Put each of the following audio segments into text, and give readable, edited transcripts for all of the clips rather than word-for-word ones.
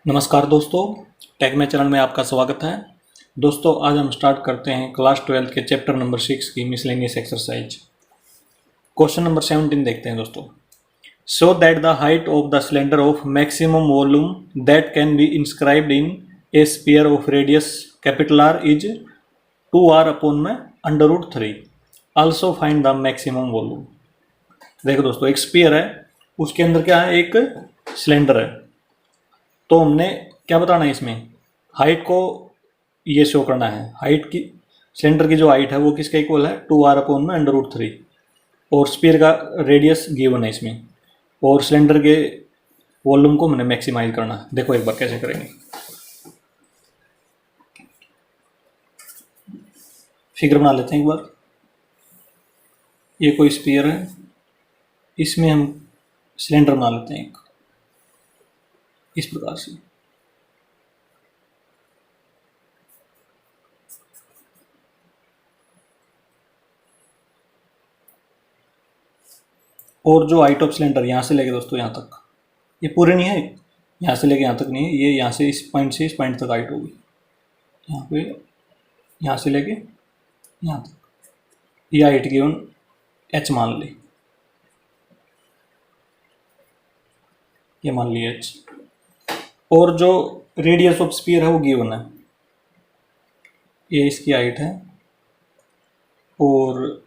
नमस्कार दोस्तों, टेक में चैनल में आपका स्वागत है। दोस्तों आज हम स्टार्ट करते हैं क्लास 12 के चैप्टर नंबर 6 की मिसलेनियस एक्सरसाइज। क्वेश्चन नंबर 17 देखते हैं दोस्तों। Show that the height of the cylinder of maximum volume that can be inscribed in A sphere of radius capital R is 2r upon में √3। Also find the maximum volume. देखो दोस्तों, एक sphere है, उसके अंदर क्या है, एक सिलेंडर है। तो हमने क्या बताना है, इसमें हाइट को ये शो करना है। हाइट की, सिलेंडर की जो हाइट है वो किसके इक्वल है, 2r अपॉन में √3। और स्फीयर का रेडियस गिवन है इसमें, और सिलेंडर के वॉल्यूम को हमने मैक्सिमाइज करना है। देखो एक बार कैसे करेंगे। फिगर बना लेते हैं एक बार। ये कोई स्फीयर है, इसमें हम सिलेंडर बना लेते हैं एक, इस प्रकार से। और जो हाइट ऑफ सिलेंडर यहाँ से लेके दोस्तों यहाँ तक, ये पूरे नहीं है, यहाँ से लेके यहाँ तक नहीं है, ये यहाँ से इस पॉइंट तक हाइट होगी। यहाँ पे, यहाँ से लेके यहाँ तक ये हाइट गिवन h मान ली, ये मान ली h। और जो रेडियस ऑफ स्फीयर है वो गिवन है, ये इसकी हाइट है, और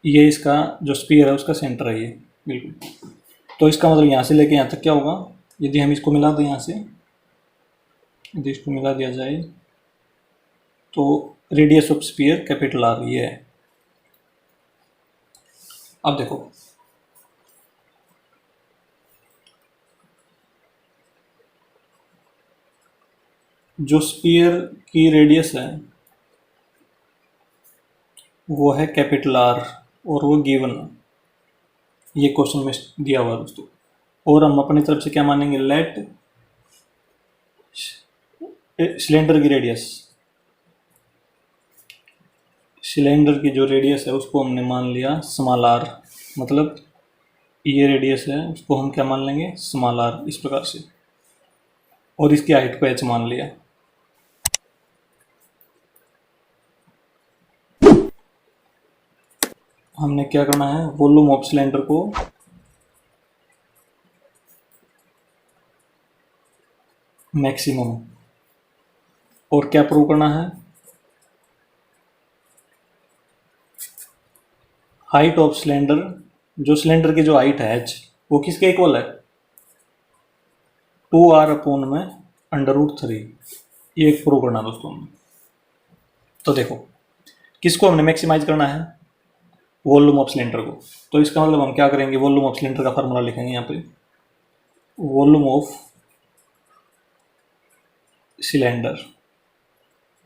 ये इसका जो स्फीयर है उसका सेंटर है, ये बिल्कुल। तो इसका मतलब यहाँ से लेके यहाँ तक क्या होगा, यदि हम इसको मिला दें, यहाँ से यदि इसको मिला दिया जाए तो radius of sphere capital R ये है। अब देखो, जो स्फीयर की रेडियस है वो है कैपिटल आर, और वो गिवन है, ये क्वेश्चन में दिया हुआ है दोस्तों। और हम अपनी तरफ से क्या मानेंगे, लेट सिलेंडर की रेडियस, सिलेंडर की जो रेडियस है उसको हमने मान लिया स्मॉल आर, मतलब ये रेडियस है उसको हम क्या मान लेंगे, स्मॉल आर, इस प्रकार से। और इसकी हाइट को h मान लिया। हमने क्या करना है, वॉल्यूम ऑफ सिलेंडर को मैक्सिमम, और क्या प्रूव करना है, हाइट ऑफ सिलेंडर, जो सिलेंडर की जो हाइट है h वो किसके इक्वल है, 2r अपॉन में √3। ये एक प्रूव करना दोस्तों हमने। तो देखो, किसको हमने मैक्सिमाइज करना है, वॉल्यूम ऑफ सिलेंडर को। तो इसका मतलब हम क्या करेंगे, वॉल्यूम ऑफ सिलेंडर का फार्मूला लिखेंगे यहाँ पे। वॉल्यूम ऑफ सिलेंडर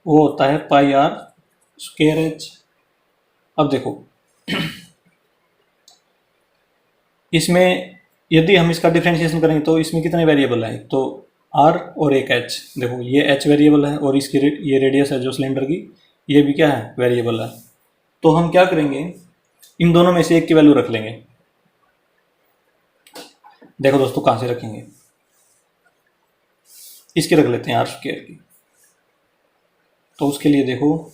वो होता है πr²h। अब देखो इसमें यदि हम इसका डिफरेंशिएशन करेंगे तो इसमें कितने वेरिएबल हैं, तो r और एक h। देखो ये h वेरिएबल है, और इसकी ये रेडियस है जो सिलेंडर की, ये भी क्या है, वेरिएबल है। तो हम क्या करेंगे, इन दोनों में से एक की वैल्यू रख लेंगे। देखो दोस्तों कहाँ से रखेंगे, इसकी रख लेते हैं r² की। तो उसके लिए देखो,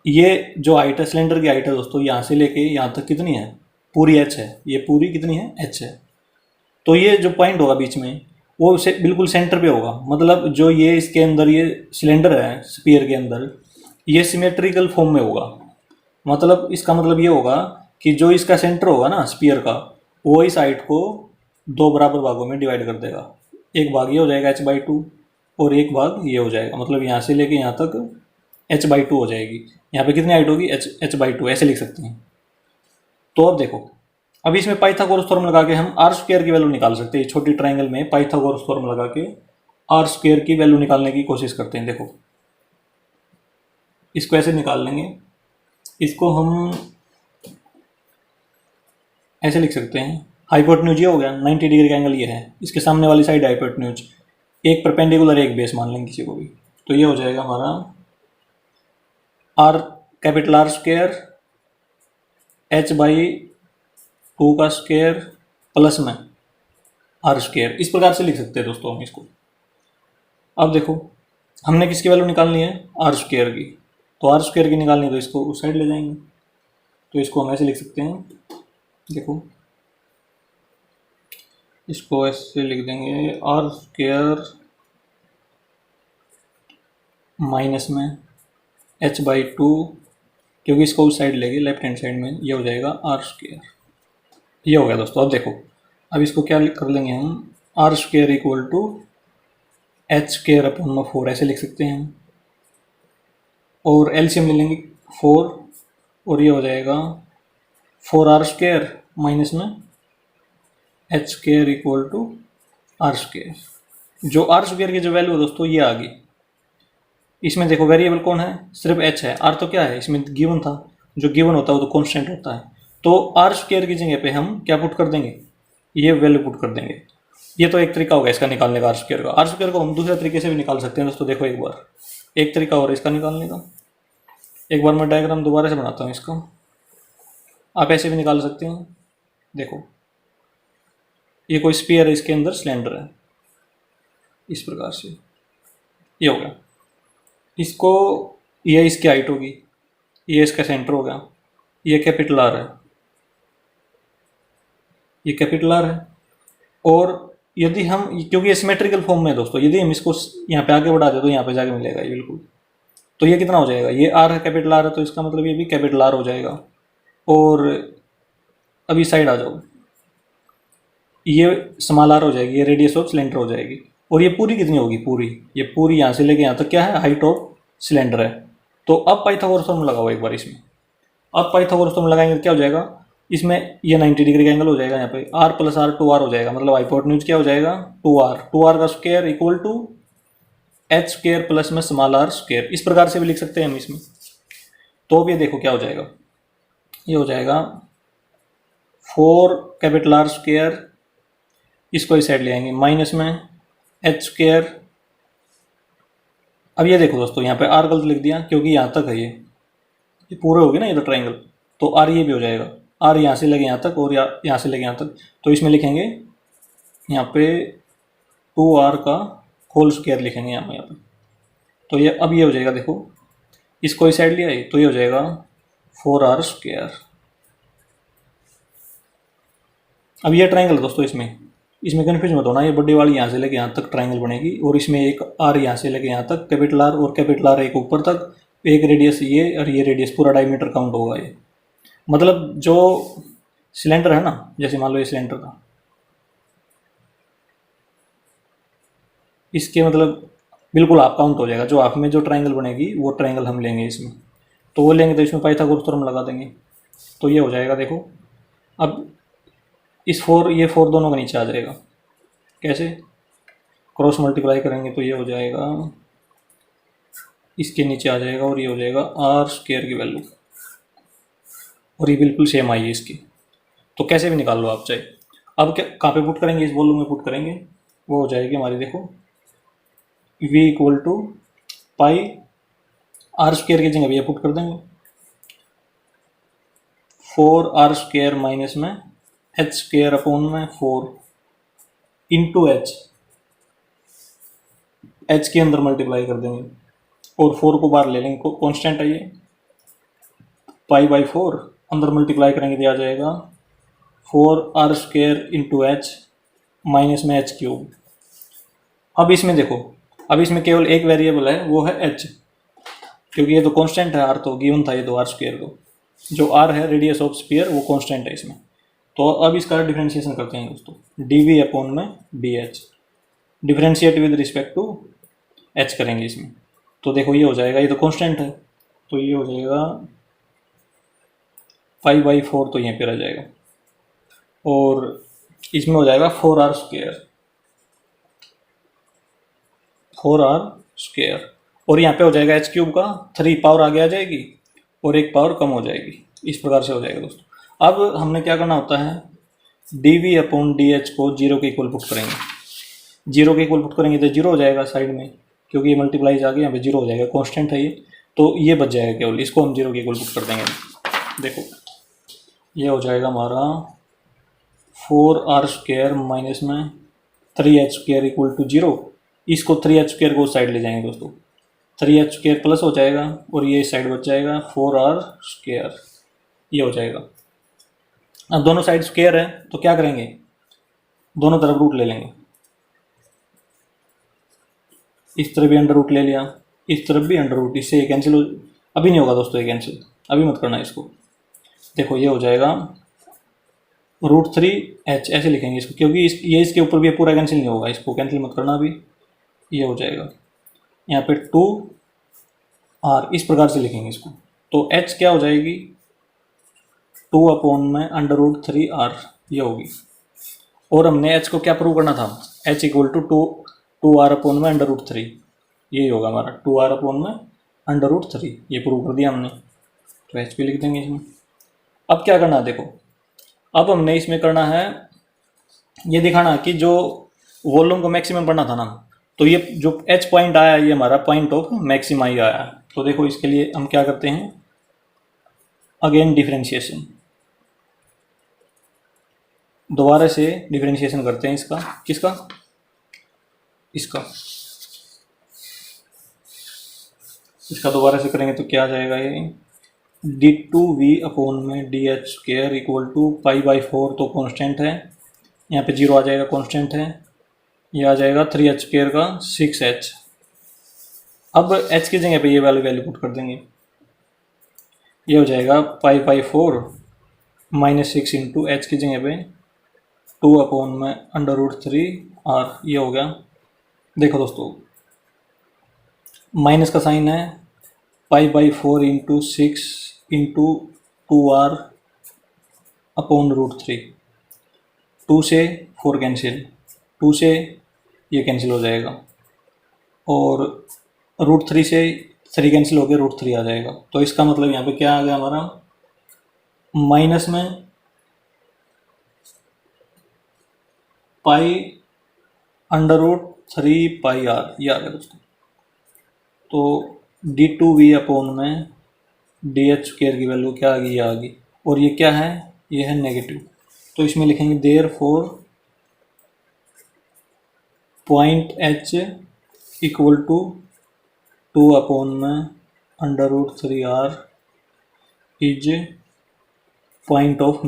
ये जो हाइट है, सिलेंडर की हाइट है दोस्तों, यहाँ से लेके यहाँ तक कितनी है, पूरी h है, ये पूरी कितनी है, h है। तो ये जो पॉइंट होगा बीच में वो बिल्कुल सेंटर पे होगा, मतलब जो ये इसके अंदर ये सिलेंडर है, स्फीयर के अंदर ये सिमेट्रिकल फॉर्म में होगा। मतलब इसका मतलब ये होगा कि जो इसका सेंटर होगा ना स्फीयर का, वो इस हाइट को दो बराबर भागों में डिवाइड कर देगा। एक भाग ये हो जाएगा h/2, और एक भाग ये हो जाएगा, मतलब यहाँ से लेके यहाँ तक h/2 हो जाएगी। यहाँ पे कितनी हाइट होगी, h/2, ऐसे लिख सकते हैं। तो अब देखो, अब इसमें पाइथागोरस थ्योरम लगा के हम r² की वैल्यू निकाल सकते हैं। छोटी ट्राइंगल में पाइथागोरस थ्योरम लगा के r² की वैल्यू निकालने की कोशिश करते हैं। देखो इसको ऐसे निकाल लेंगे, इसको हम ऐसे लिख सकते हैं, हाइपोटेन्यूज ये हो गया, 90 डिग्री का एंगल ये है, इसके सामने वाली साइड हाइपोटेन्यूज, एक परपेंडिकुलर एक बेस मान लेंगे किसी को भी। तो ये हो जाएगा हमारा r कैपिटल R² h/2 का स्क्वायर प्लस में r², इस प्रकार से लिख सकते हैं दोस्तों हम इसको। अब देखो हमने किसकी वैल्यू निकालनी है, आर स्क्वायर की। तो आर स्क्वायर की निकालनी है तो इसको उस साइड ले जाएंगे। तो इसको हम ऐसे लिख सकते हैं, देखो इसको ऐसे लिख देंगे, आर स्क्वायर माइनस में h/2, क्योंकि इसको उस साइड लेंगे लेफ्ट हैंड साइड में, ये हो जाएगा आर स्क्वायर। ये हो गया दोस्तों। अब देखो अब इसको क्या कर लेंगे हम, r square equal to h square upon में 4 ऐसे लिख सकते हैं हम। और एलसीएम ले लेंगे 4, और ये हो जाएगा 4r स्क्वायर माइनस में h square equal to r square. जो आर स्क्वायर की जो वैल्यू है दोस्तों ये आ गई। इसमें देखो वेरिएबल कौन है, सिर्फ एच है, आर तो क्या है इसमें गिवन था, जो गिवन होता है वो तो कांस्टेंट होता है। तो आर स्क्वायर की जगह पे हम क्या पुट कर देंगे, ये वैल्यू पुट कर देंगे। ये तो एक तरीका होगा इसका निकालने का आर स्क्वायर का। आर स्क्वायर को हम दूसरे तरीके से भी निकाल सकते हैं दोस्तों। देखो एक बार एक तरीका और इसका निकालने का, एक बार मैं डायग्राम दोबारा से बनाता हूँ इसका। आप ऐसे भी निकाल सकते हैं। देखो ये कोई स्फीयर है, इसके अंदर सिलेंडर है, इस प्रकार से ये हो गया। इसको ये इसकी हाइट होगी, ये इसका सेंटर होगा, ये कैपिटल आर है, ये कैपिटल आर है। और यदि हम, क्योंकि ये सिमेट्रिकल फॉर्म में है दोस्तों, यदि हम इसको यहाँ पे आगे बढ़ा दे तो यहाँ पे जाके मिलेगा ये बिल्कुल। तो ये कितना हो जाएगा, ये आर है, कैपिटल आर है, तो इसका मतलब ये भी कैपिटल आर हो जाएगा। और अभी साइड आ जाओ, ये स्मॉल आर हो जाएगी, ये रेडियस ऑफ सिलेंडर हो जाएगी। और ये पूरी कितनी होगी, पूरी, ये पूरी यहाँ से लेके यहाँ तक क्या है, हाइट ऑफ सिलेंडर है। तो अब पाइथागोरस फॉर्मूला लगाओ एक बार इसमें। अब पाइथागोरस फॉर्मूला लगाएंगे तो क्या हो जाएगा, इसमें ये 90 डिग्री का एंगल हो जाएगा, यहाँ पे आर प्लस आर 2r हो जाएगा, मतलब हाइपोटेन्यूज क्या हो जाएगा 2r, 2r का square equal to h square plus में स्मॉल आर स्क्वायर। इस प्रकार से भी लिख सकते हैं हम इसमें। तो अब ये देखो क्या हो जाएगा, ये हो जाएगा 4 कैपिटल आर स्क्वायर, इसको इस साइड ले आएंगे, माइनस में एच स्क्वायर। अब ये देखो दोस्तों यहाँ पे आर गलत लिख दिया, क्योंकि यहाँ तक है ये पूरे हो गए ना ये तो ट्राइंगल। तो आर ये भी हो जाएगा, आर यहाँ से लगे यहाँ तक और यहाँ से लगे यहाँ तक। तो इसमें लिखेंगे यहाँ पे 2r का होल स्क्वायर लिखेंगे यहाँ पे। तो ये अब ये हो जाएगा, देखो इसको इस साइड ले आई तो ये हो जाएगा 4r स्क्वायर। अब ये ट्राइंगल दोस्तों, इसमें कन्फ्यूज मत होना, ये बड़ी वाली यहाँ से लेके यहाँ तक ट्राइंगल बनेगी, और इसमें एक आर यहाँ से लेके यहाँ तक कैपिटल आर, और कैपिटल आर एक ऊपर तक, एक रेडियस ये, और ये रेडियस पूरा डायमीटर काउंट होगा। ये मतलब जो सिलेंडर है ना, जैसे मान लो ये सिलेंडर था, इसके मतलब बिल्कुल हाफ काउंट हो जाएगा। जो हाफ में जो ट्राइंगल बनेगी वो ट्राइंगल हम लेंगे इसमें। तो वो लेंगे तो इसमें पाइथागोरस थ्योरम लगा देंगे। तो ये हो जाएगा, देखो अब इस 4, ये 4 दोनों का नीचे आ जाएगा। कैसे, क्रॉस मल्टीप्लाई करेंगे तो ये हो जाएगा, इसके नीचे आ जाएगा, और ये हो जाएगा आर स्क्वायर की वैल्यू, और ये बिल्कुल सेम आई है इसकी। तो कैसे भी निकाल लो आप चाहे। अब क्या कहाँ पे पुट करेंगे, इस वॉल्यूम में पुट करेंगे, वो हो जाएगी हमारी, देखो v equal to pi r square की जगह ये पुट कर देंगे, 4r स्क्वायर माइनस में एच स्क्वायर अपॉन में 4 इंटू एच के अंदर मल्टीप्लाई कर देंगे, और 4 को बाहर ले लेंगे, कांस्टेंट है ये, π/4 अंदर मल्टीप्लाई करेंगे तो आ जाएगा 4r square into H minus में एच क्यूब। अब इसमें देखो, अब इसमें केवल एक वेरिएबल है, वो है एच, क्योंकि ये तो कांस्टेंट है, आर तो गिवन था ये तो आर स्क्वायर को, जो आर है रेडियस ऑफ स्फीयर वो कांस्टेंट है इसमें। तो अब इसका डिफरेंशिएशन करते हैं दोस्तों, डी अपॉन में d h, differentiate with respect to h करेंगे इसमें। तो देखो ये हो जाएगा, ये तो कांस्टेंट है, तो ये हो जाएगा 5/4, तो यहाँ पे रह जाएगा, और इसमें हो जाएगा 4r स्क्वायर, और यहाँ पे हो जाएगा एच क्यूब का 3 पावर आगे आ जाएगी और एक पावर कम हो जाएगी। इस प्रकार से हो जाएगा दोस्तों। अब हमने क्या करना होता है, डी अपॉन डी एच को 0 के इक्वल पुट करेंगे। 0 के इक्वल पुट करेंगे तो 0 हो जाएगा साइड में, क्योंकि ये मल्टीप्लाई आगे यहाँ पे 0 हो जाएगा, कांस्टेंट है ये, तो ये बच जाएगा केवल, इसको हम 0 के इक्वल पुट कर देंगे। देखो ये हो जाएगा हमारा 4r स्क्वायर माइनस में 3h स्क्वायर इक्वल टू 0, इसको 3h² को उस साइड ले जाएंगे दोस्तों, 3h² प्लस हो जाएगा और ये इस साइड बच जाएगा 4r², ये हो जाएगा। अब दोनों साइड स्क्वायर है तो क्या करेंगे, दोनों तरफ रूट ले लेंगे। इस तरफ भी अंडर रूट ले लिया, इस तरफ भी अंडर रूट, इससे ये कैंसिल हो, अभी नहीं होगा दोस्तों ये कैंसिल, अभी मत करना इसको। देखो ये हो जाएगा √3h, ऐसे लिखेंगे इसको, क्योंकि ये इसके ऊपर भी पूरा कैंसिल नहीं होगा, इसको कैंसिल मत करना अभी। ये हो जाएगा यहाँ पे 2r, इस प्रकार से लिखेंगे इसको। तो h क्या हो जाएगी, 2/√3r, ये होगी। और हमने h को क्या प्रूव करना था, h = 2r/√3, यही होगा हमारा 2r/√3, ये प्रूव कर दिया हमने। तो h भी लिख देंगे इसमें। अब क्या करना है देखो, अब हमने इसमें करना है ये दिखाना कि जो वॉल्यूम को मैक्सिमम पढ़ना था ना, तो ये जो h पॉइंट आया ये हमारा पॉइंट ऑफ मैक्सिमा ही आया। तो देखो इसके लिए हम क्या करते हैं, अगेन डिफरेंशिएशन, दोबारा से डिफरेंशिएशन करते हैं इसका, किसका, इसका दोबारा से करेंगे तो क्या आ जाएगा, ये d2v/dh² = π/4, तो कांस्टेंट है, यहाँ पे 0 आ जाएगा, कांस्टेंट है। ये आ जाएगा 3h² का 6h। अब h की जगह पे ये वाली वैल्यू पुट कर देंगे, ये हो जाएगा π/4 -6 × h की जगह पे 2/√3r, ये हो गया। देखो दोस्तों माइनस का साइन है, π/4 × 6 × 2r/√3, 2 से 4 कैंसिल, 2 से ये कैंसिल हो जाएगा, और √3 से 3 कैंसिल हो गया, √3 आ जाएगा। तो इसका मतलब यहाँ पे क्या आ गया हमारा, माइनस में π√3πr, ये आ गया दोस्तों। तो d2v/dh² की वैल्यू क्या आ गई, ये आ गई, और ये क्या है, ये है नेगेटिव। तो इसमें लिखेंगे therefore point h = 2/√3r is point of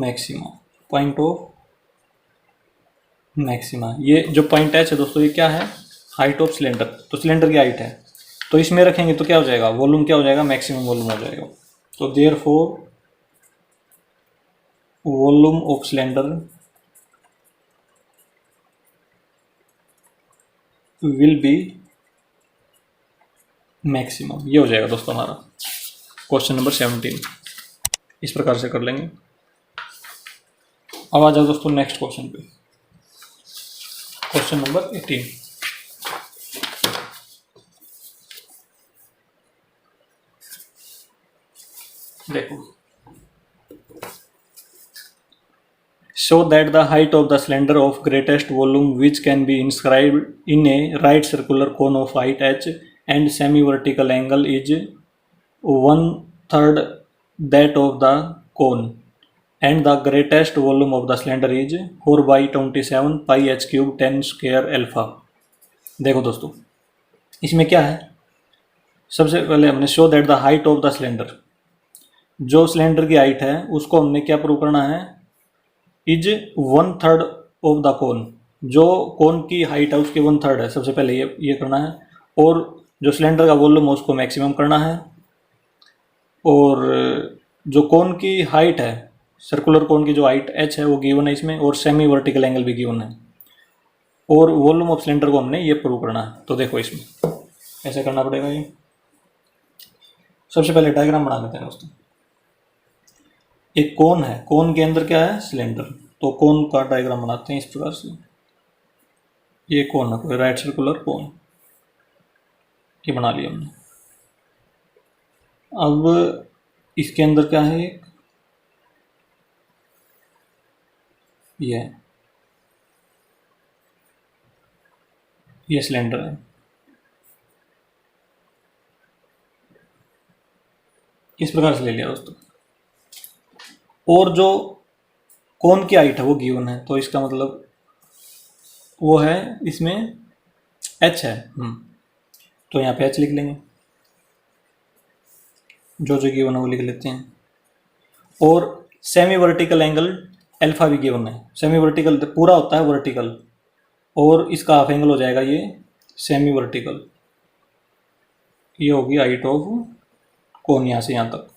maxima. ये जो पॉइंट h है दोस्तों, ये क्या है, हाइट ऑफ सिलेंडर, तो सिलेंडर की हाइट है, तो इसमें रखेंगे तो क्या हो जाएगा, वॉल्यूम क्या हो जाएगा, मैक्सिमम वॉल्यूम हो जाएगा। तो therefore volume of cylinder will be maximum, ये हो जाएगा दोस्तों हमारा क्वेश्चन नंबर 17। इस प्रकार से कर लेंगे। अब आ जाओ दोस्तों नेक्स्ट क्वेश्चन पे, क्वेश्चन नंबर 18। देखो, show that the height of the cylinder of greatest volume which can be inscribed in a right circular cone of height h and semi-vertical angle is 1/3 that of the cone and the greatest volume of the cylinder is 4/27 πh³ 10² alpha। देखो दोस्तों इसमें क्या है, सबसे पहले हमने show that the height of the cylinder, जो cylinder की हाइट है उसको हमने क्या प्रूव करना है, इज 1/3 ऑफ द कोन, जो कोन की हाइट है उसके 1/3 है, सबसे पहले ये करना है। और जो सिलेंडर का वॉल्यूम है उसको मैक्सिमम करना है, और जो कोन की हाइट है, सर्कुलर कोन की जो हाइट h है वो गिवन है इसमें, और सेमी वर्टिकल एंगल भी गिवन है, और वॉल्यूम ऑफ सिलेंडर को हमने ये प्रूव करना है। तो देखो इसमें ऐसे करना पड़ेगा। ये सबसे पहले डायग्राम बना लेते हैं दोस्तों। एक कोन है, कोन के अंदर क्या है, सिलेंडर, तो कोन का डायग्राम बनाते हैं इस प्रकार से। ये कोन है, कोई राइट सर्कुलर कोन, ये बना लिया हमने। अब इसके अंदर क्या है, ये सिलेंडर है, इस प्रकार से ले लिया दोस्तों। और जो कोन की हाइट है वो गिवन है, तो इसका मतलब वो है इसमें एच है। तो यहाँ पे एच लिख लेंगे, जो जो गिवन है वो लिख लेते हैं। और सेमी वर्टिकल एंगल अल्फा भी गिवन है। सेमी वर्टिकल पूरा होता है वर्टिकल, और इसका हाफ एंगल हो जाएगा ये सेमी वर्टिकल। ये होगी हाइट ऑफ कोन यहाँ से यहाँ तक।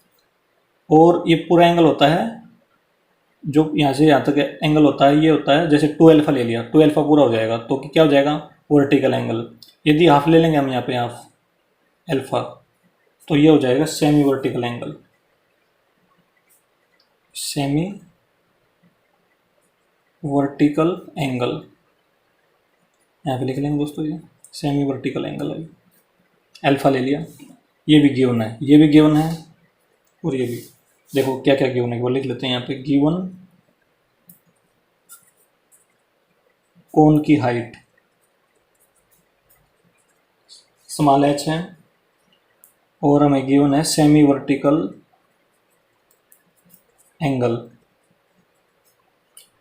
और ये पूरा एंगल होता है, जो यहाँ से यहाँ तक एंगल होता है, ये होता है जैसे 2 अल्फा ले लिया, 2 अल्फा पूरा हो जाएगा तो क्या हो जाएगा, वर्टिकल एंगल। यदि हाफ ले लेंगे हम यहाँ पे हाफ अल्फा, तो ये हो जाएगा semi vertical angle. Semi vertical angle यहाँ पे लिख लेंगे दोस्तों, ये सेमी वर्टिकल एंगल है। अल्फा ले लिया, ये भी गिवन है, ये भी गिवन है, और ये भी। देखो क्या क्या गिवन है वो लिख लेते हैं यहाँ पे। गिवन कोन की हाइट स्मॉल एच है, और हमें गिवन है सेमी वर्टिकल एंगल,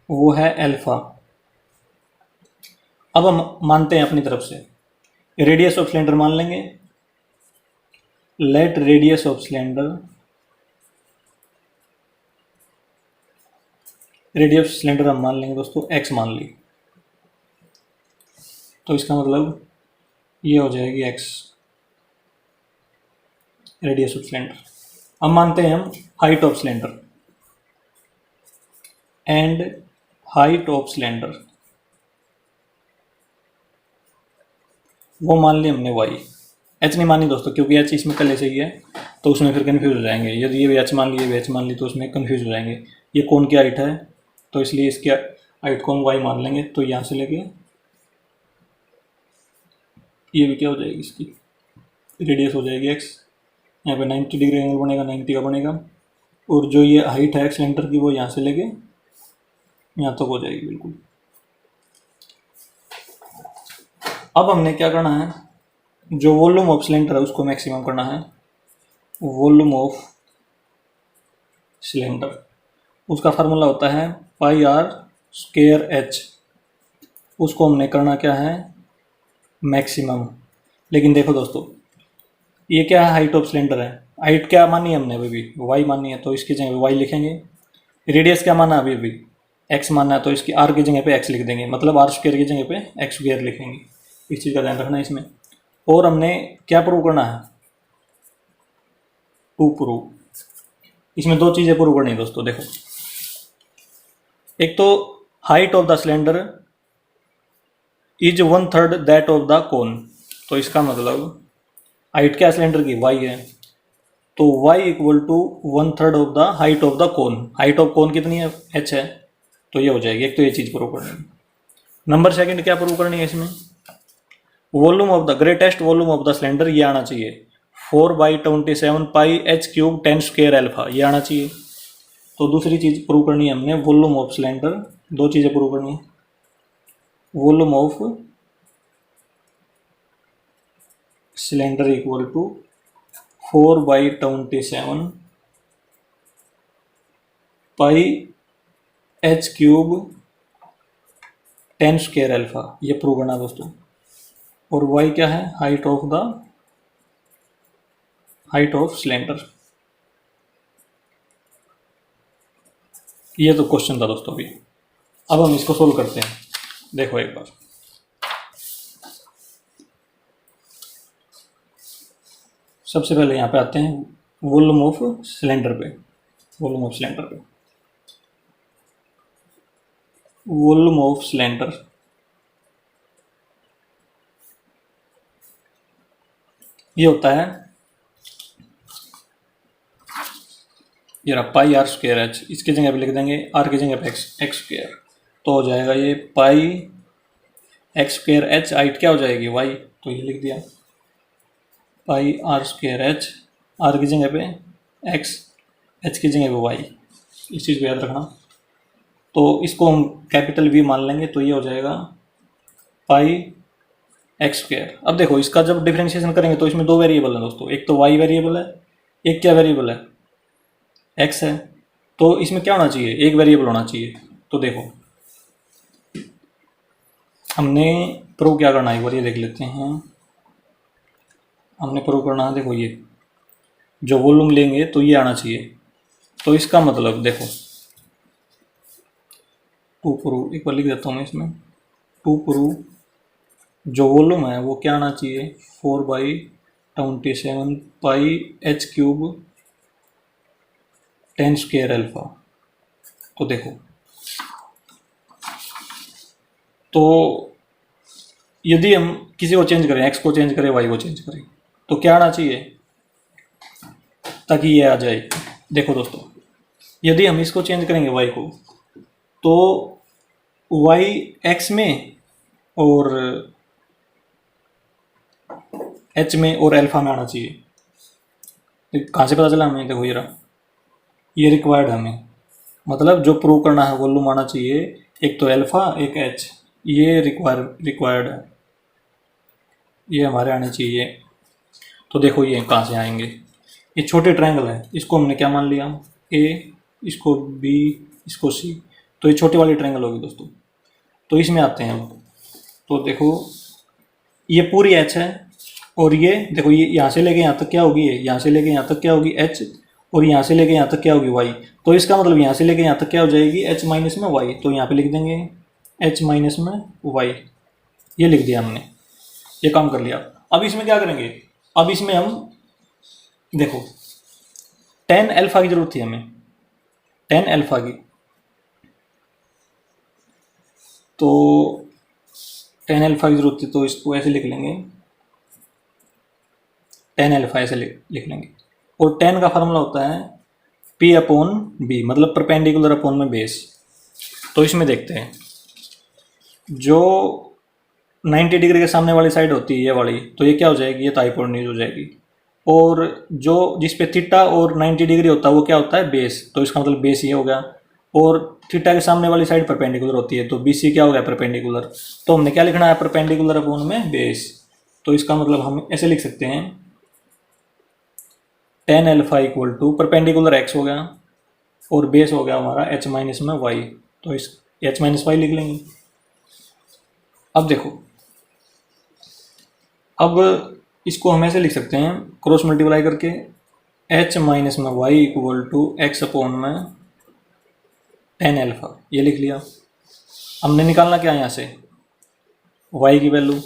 वो है अल्फा। अब हम मानते हैं अपनी तरफ से, रेडियस ऑफ सिलेंडर मान लेंगे। Let radius of cylinder, radius of cylinder हम मान लेंगे दोस्तों एक्स मान ली, तो इसका मतलब ये हो जाएगी एक्स, रेडियस ऑफ सिलेंडर। अब मानते हैं हम height of cylinder, and height of cylinder वो मान ली हमने वाई। एच नहीं मानी दोस्तों, क्योंकि एच इसमें पहले से ही है, तो उसमें फिर कन्फ्यूज हो जाएंगे। यदि ये भी एच मान ली, ये भी एच मान ली, तो उसमें कन्फ्यूज हो जाएंगे। ये कौन की हाइट है, तो इसलिए इसकी हाइट को हम वाई मान लेंगे। तो यहाँ से लेके ये भी क्या हो जाएगी, इसकी रेडियस हो जाएगी एक्स। यहाँ पे 90 डिग्री एंगल बनेगा, 90 का बनेगा। और जो ये हाइट है सिलेंडर की, वो यहाँ से लेके यहाँ तक हो जाएगी बिल्कुल। अब हमने क्या करना है, जो वॉल्यूम ऑफ सिलेंडर है उसको मैक्सिमम करना है। वॉल्यूम ऑफ सिलेंडर, उसका फार्मूला होता है पाई आर स्क्वायर एच। उसको हमने करना क्या है, मैक्सिमम। लेकिन देखो दोस्तों, ये क्या है, हाइट ऑफ सिलेंडर है। हाइट क्या मानी है हमने अभी भी, वाई मानी है, तो इसकी जगह वाई लिखेंगे। रेडियस क्या माना अभी अभी, एक्स मानना है, तो इसकी आर की जगह पे एक्स लिख देंगे, मतलब आर स्क्वायर की जगह पे एक्स स्क्वायर लिखेंगे। इस चीज़ का ध्यान रखना है इसमें। और हमने क्या प्रूव करना है, टू प्रूव। इसमें दो चीज़ें प्रूव करनी है दोस्तों। देखो, एक तो height of the cylinder is 1/3 that of the कोन। तो इसका मतलब हाइट क्या सिलेंडर की, वाई है, तो y equal to 1/3 of the height of the cone. Height of cone कितनी है, h है, तो ये हो जाएगी। एक तो ये चीज़ प्रूव करनी है। नंबर सेकंड क्या प्रूव करनी है इसमें, volume of the greatest volume of the cylinder, ये आना चाहिए 4/27 pi h cube 10 square alpha, ये आना चाहिए। तो दूसरी चीज़ प्रूव करनी है हमने, वॉल्यूम ऑफ सिलेंडर। दो चीज़ें प्रूव करनी है, volume of cylinder equal to 4/27 pi h cube 10 square alpha, ये प्रूव करना दोस्तों। और y क्या है, हाइट ऑफ सिलेंडर। ये तो क्वेश्चन था दोस्तों अभी। अब हम इसको सोल्व करते हैं। देखो एक बार, सबसे पहले यहाँ पे आते हैं वॉल्यूम ऑफ सिलेंडर पे। वॉल्यूम ऑफ सिलेंडर पे, वॉल्यूम ऑफ सिलेंडर ये होता है, ये रहा पाई आर स्क्वायर एच। इसकी जगह पे लिख देंगे आर की जगह पे एक्स स्क्वायर, तो हो जाएगा ये पाई एक्स स्क्वायर एच। हाइट क्या हो जाएगी, वाई, तो ये लिख दिया पाई आर स्क्वायर एच, आर की जगह पे एक्स, एच की जगह पे वाई। इस चीज़ को याद रखना। तो इसको हम कैपिटल वी मान लेंगे, तो ये हो जाएगा पाई एक्स स्क्वायर। अब देखो, इसका जब डिफरेंशिएशन करेंगे तो इसमें दो वेरिएबल हैं दोस्तों, एक तो वाई वेरिएबल है, एक क्या वेरिएबल है, एक्स है। तो इसमें क्या होना चाहिए, एक वेरिएबल होना चाहिए। तो देखो, हमने प्रूव क्या करना है एक बार ये देख लेते हैं। हमने प्रूव करना है, देखो ये जो वॉल्यूम लेंगे तो ये आना चाहिए। तो इसका मतलब देखो, टू प्रूव, एक बार लिख देता हूँ मैं इसमें, टू प्रूव जो वॉल्यूम है वो क्या आना चाहिए, 4/27 पाई h³ 10² अल्फा। तो देखो, तो यदि हम किसी को चेंज करें, x को चेंज करें, y को चेंज करें, तो क्या आना चाहिए ताकि ये आ जाए। देखो दोस्तों, यदि हम इसको चेंज करेंगे y को, तो y x में और h में और अल्फा में आना चाहिए। कहाँ से पता चला हमें, देखो ये रिक्वायर्ड हमें, मतलब जो प्रूव करना है वॉल्यूम आना चाहिए, एक तो अल्फा एक h, ये रिक्वायर्ड है, ये हमारे आने चाहिए। तो देखो ये कहाँ से आएंगे, ये छोटे ट्रायंगल है, इसको हमने क्या मान लिया, a, इसको b, इसको c, तो ये छोटी वाली ट्रायंगल होगी दोस्तों। तो इसमें आते हैं अब, तो देखो ये पूरी h है, और ये देखो ये यहाँ से लेके यहाँ तक क्या होगी, ये यहाँ से लेके यहाँ तक क्या होगी h, और यहाँ से लेके यहाँ तक क्या होगी y। तो इसका मतलब यहाँ से लेके यहाँ तक क्या हो जाएगी, h माइनस में y। तो यहाँ पे लिख देंगे h माइनस में y, ये लिख दिया हमने, ये काम कर लिया। अब इसमें क्या करेंगे, अब इसमें हम देखो tan अल्फा की जरूरत थी हमें, tan अल्फा की, तो tan अल्फा की जरूरत थी, तो इसको ऐसे लिख लेंगे, tan अल्फा ऐसे लिख लेंगे। और tan का फार्मूला होता है P/B, मतलब परपेंडिकुलर अपॉन में बेस। तो इसमें देखते हैं, जो 90 डिग्री के सामने वाली साइड होती है ये वाली, तो ये क्या हो जाएगी, ये तो हाइपोटेन्यूज हो जाएगी। और जो जिस पे थीटा और 90 डिग्री होता है वो क्या होता है, बेस। तो इसका मतलब बेस ये हो गया। और थीटा के सामने वाली साइड परपेंडिकुलर होती है, तो BC क्या हो गया, परपेंडिकुलर। तो हमने क्या लिखना है, परपेंडिकुलर अपॉन में बेस। तो इसका मतलब हम ऐसे लिख सकते हैं, tan alpha equal to perpendicular x हो गया और बेस हो गया हमारा h माइनस में y। तो इस h माइनस वाई लिख लेंगे। अब देखो, अब इसको हम ऐसे लिख सकते हैं, क्रॉस मल्टीप्लाई करके, h माइनस में y equal to x upon में tan अल्फा, ये लिख लिया। हमने निकालना क्या है यहाँ से, y की वैल्यू।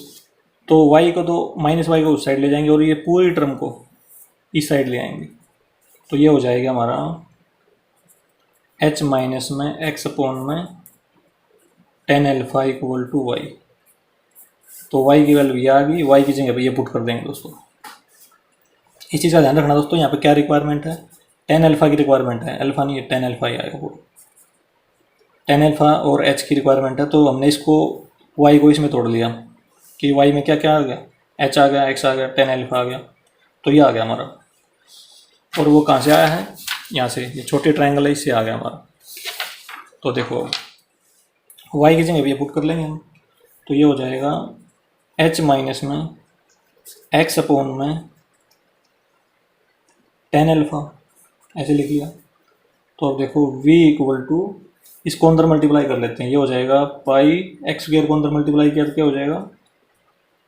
तो y को तो माइनस वाई को उस साइड ले जाएंगे और ये पूरी टर्म को इस साइड ले आएंगे। तो ये हो जाएगा हमारा h माइनस में x अपॉन में tan alpha equal to y। तो y की वैल्यू ये आ गई, y की जगह पे ये पुट कर देंगे दोस्तों। इस चीज़ का ध्यान रखना दोस्तों, यहाँ पे क्या रिक्वायरमेंट है, tan अल्फा की रिक्वायरमेंट है, अल्फा नहीं है, tan अल्फा ही आएगा पूरा। tan अल्फा और h की रिक्वायरमेंट है, तो हमने इसको y को इसमें तोड़ लिया कि y में क्या क्या आ गया, h आ गया, x आ गया, tan अल्फा आ गया। तो ये आ गया हमारा, और वो कहाँ से आया है, यहाँ से, ये छोटे ट्रायंगल है, इससे आ गया हमारा। तो देखो y की जगह ये पुट कर लेंगे हम, तो ये हो जाएगा h माइनस में x अपॉन में tan अल्फा, ऐसे लिख लिया। तो अब देखो v इक्वल टू, इसको अंदर मल्टीप्लाई कर लेते हैं, ये हो जाएगा पाई x² को अंदर मल्टीप्लाई किया तो क्या हो जाएगा,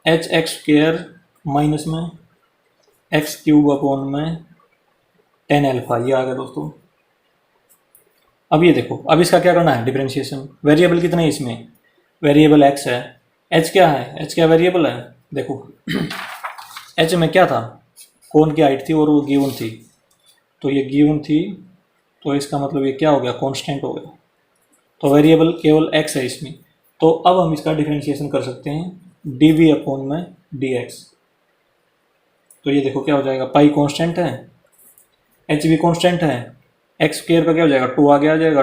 hx² माइनस में x³ अपॉन में tan अल्फा, ये आ गया दोस्तों। अब ये देखो, अब इसका क्या करना है, डिफरेंशिएशन। वेरिएबल कितने हैं इसमें, वेरिएबल x है, h क्या है, h क्या वेरिएबल है, देखो h में क्या था, कोन की हाइट थी और वो गिवन थी, तो ये गिवन थी, तो इसका मतलब ये क्या हो गया, कांस्टेंट हो गया। तो वेरिएबल केवल x है इसमें। तो अब हम इसका डिफरेंशिएशन कर सकते हैं dv अपॉन में dx। तो ये देखो क्या हो जाएगा, पाई कांस्टेंट है, h भी कांस्टेंट है, x² का क्या हो जाएगा, 2 आगे आ जाएगा,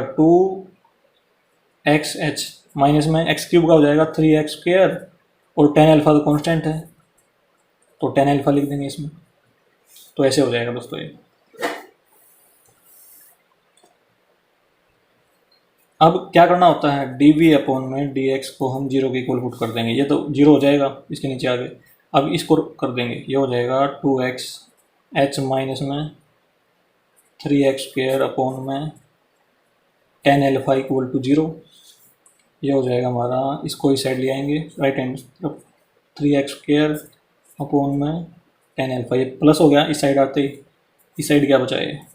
2xh माइनस में x³ का हो जाएगा 3x², और tan अल्फा तो कांस्टेंट है, तो tan अल्फा लिख देंगे इसमें। तो ऐसे हो जाएगा दोस्तों ये। अब क्या करना होता है, dv अपॉन में dx को हम 0 के इक्वल पुट कर देंगे, ये तो 0 हो जाएगा इसके नीचे आगे। अब इसको कर देंगे, ये हो जाएगा 2x h माइनस में 3x² अपॉन में tan अल्फा इक्वल टू 0। ये हो जाएगा हमारा, इसको इस साइड ले आएंगे राइट हैंड तरफ, 3x² अपॉन में टेन एल्फा, ये प्लस हो गया इस साइड आते ही, इस साइड क्या बचा है